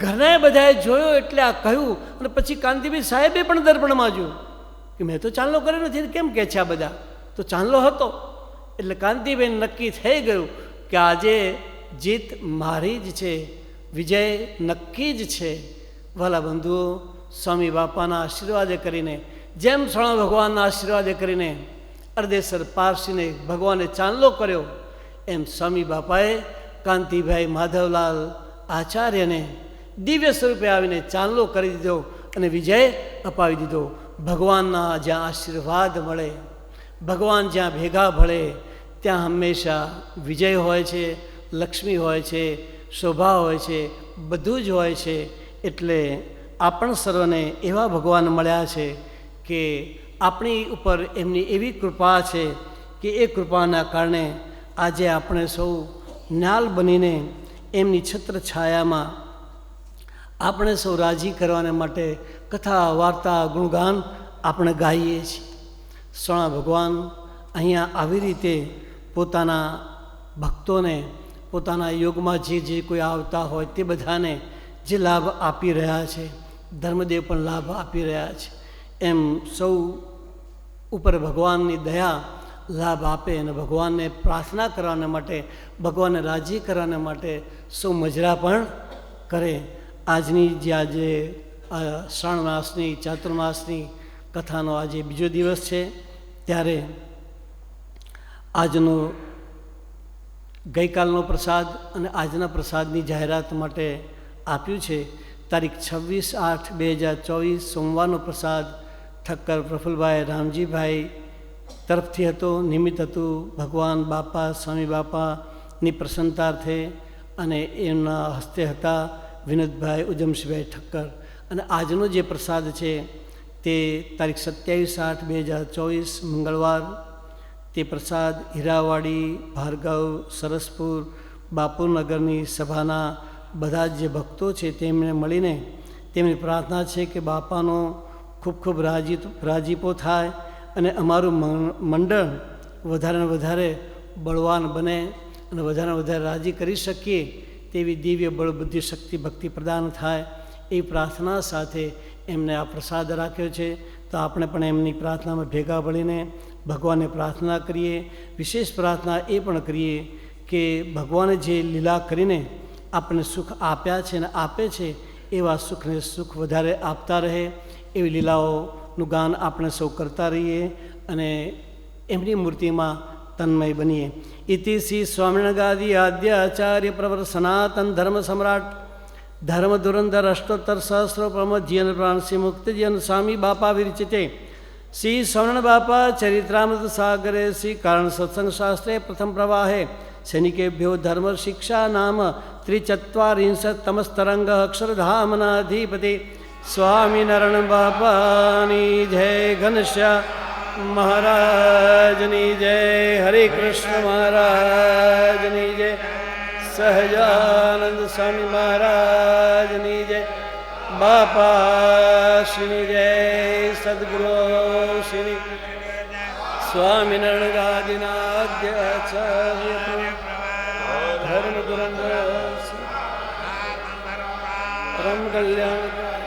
ઘરનાએ બધાએ જોયો એટલે આ કહ્યું. અને પછી કાંતિભાઈ સાહેબે પણ દર્પણમાં જોયું કે મેં તો ચાંદલો કર્યો નથી, કેમ કે છે આ બધા? તો ચાંદલો હતો. એટલે કાંતિભાઈ નક્કી થઈ ગયું કે આજે જીત મારી જ છે, વિજય નક્કી જ છે. વાલા બંધુઓ, સ્વામી બાપાના આશીર્વાદે કરીને, જેમ સ્વામી ભગવાનના આશીર્વાદે કરીને અર્ધેસર પારસીને ભગવાને ચાંદલો કર્યો, એમ સ્વામી બાપાએ કાંતિભાઈ માધવલાલ આચાર્યને દિવ્ય સ્વરૂપે આવીને ચાંદલો કરી દીધો અને વિજય અપાવી દીધો. ભગવાનના જ્યાં આશીર્વાદ મળે, ભગવાન જ્યાં ભેગા ભળે ત્યાં હંમેશા વિજય હોય છે, લક્ષ્મી હોય છે, શોભા હોય છે, બધું જ હોય છે. એટલે આપણ સર્વને એવા ભગવાન મળ્યા છે કે આપણી ઉપર એમની એવી કૃપા છે કે એ કૃપાના કારણે આજે આપણે સૌ ન્યાલ બનીને એમની છત્ર છાયામાં આપણે સૌ રાજી કરવાને માટે કથા, વાર્તા, ગુણગાન આપણે ગાઈએ છીએ. સ્વામી ભગવાન અહીંયા આવી રીતે પોતાના ભક્તોને, પોતાના યોગમાં જે કોઈ આવતા હોય તે બધાને જે લાભ આપી રહ્યા છે, ધર્મદેવ પણ લાભ આપી રહ્યા છે, એમ સૌ ઉપર ભગવાનની દયા લાભ આપે અને ભગવાનને પ્રાર્થના કરવાના માટે, ભગવાનને રાજી કરવાના માટે સૌ મજરા પણ કરે. આજની જે આજે શ્રાવણ માસની ચાતુર્માસની કથાનો આજે બીજો દિવસ છે, ત્યારે આજનો ગઈકાલનો પ્રસાદ અને આજના પ્રસાદની જાહેરાત માટે આપ્યું છે. તારીખ 26/8/2024 સોમવારનો પ્રસાદ ઠક્કર પ્રફુલભાઈ રામજીભાઈ તરફથી હતો. નિમિત્ત હતું ભગવાન બાપા, સ્વામી બાપાની પ્રસન્નતાર્થે, અને એમના હસ્તે હતા વિનોદભાઈ ઉજમસિંહભાઈ ઠક્કર. અને આજનો જે પ્રસાદ છે તે તારીખ 27/8/2024 મંગળવાર, તે તે પ્રસાદ હીરાવાડી, ભાર્ગવ, સરસપુર, બાપુનગરની સભાના બધા જ જે ભક્તો છે તેમને મળીને તેમની પ્રાર્થના છે કે બાપાનો ખૂબ ખૂબ રાજીપો થાય અને અમારું મંડળ વધારે ને વધારે બળવાન બને અને વધારે વધારે રાજી કરી શકીએ તેવી દિવ્ય બળ, બુદ્ધિ, શક્તિ, ભક્તિ પ્રદાન થાય એ પ્રાર્થના સાથે એમને આ પ્રસાદ રાખ્યો છે. તો આપણે પણ એમની પ્રાર્થનામાં ભેગા મળીને ભગવાનને પ્રાર્થના કરીએ. વિશેષ પ્રાર્થના એ પણ કરીએ કે ભગવાને જે લીલા કરીને આપણને સુખ આપ્યા છે અને આપે છે એવા સુખને સુખ વધારે આપતા રહે એવી લીલાઓનું ગાન આપણે સૌ કરતા રહીએ અને એમની મૂર્તિમાં તન્મય બનીએ. ઇતિ શ્રી સ્વામિનારાયણ આદ્ય આચાર્ય પ્રવર સનાતન ધર્મ સમ્રાટ ધર્મ ધુરંધર અષ્ટોત્તર સહસ્રો પ્રમોજીયન પ્રાણ શ્રી મુક્તિજીયન સ્વામી બાપા વિરચિતે શ્રી સ્વામિનારાયણ બાપા ચરિત્રામૃત સાગરે શ્રી કારણ સત્સંગ શાસ્ત્રે પ્રથમ પ્રવાહે સૈનિકેભ્યો ધર્મ શિક્ષા નામ ત્રિચત્વારિંશતમસ્તરંગ અક્ષરધામનાધિપતિ સ્વામિનારાયણ બાપાની જય. ઘનશ્યામ મહારાજની જય. હરે કૃષ્ણ મહારાજની જય. સહજાનંદ સ્વામી મહારાજની જય. બાપાશ્રીની જય. સદગુરુ શ્રી સ્વામિનારાયણ આચાર્ય ધર્મ ધુરંધર પરમ કલ્યાણ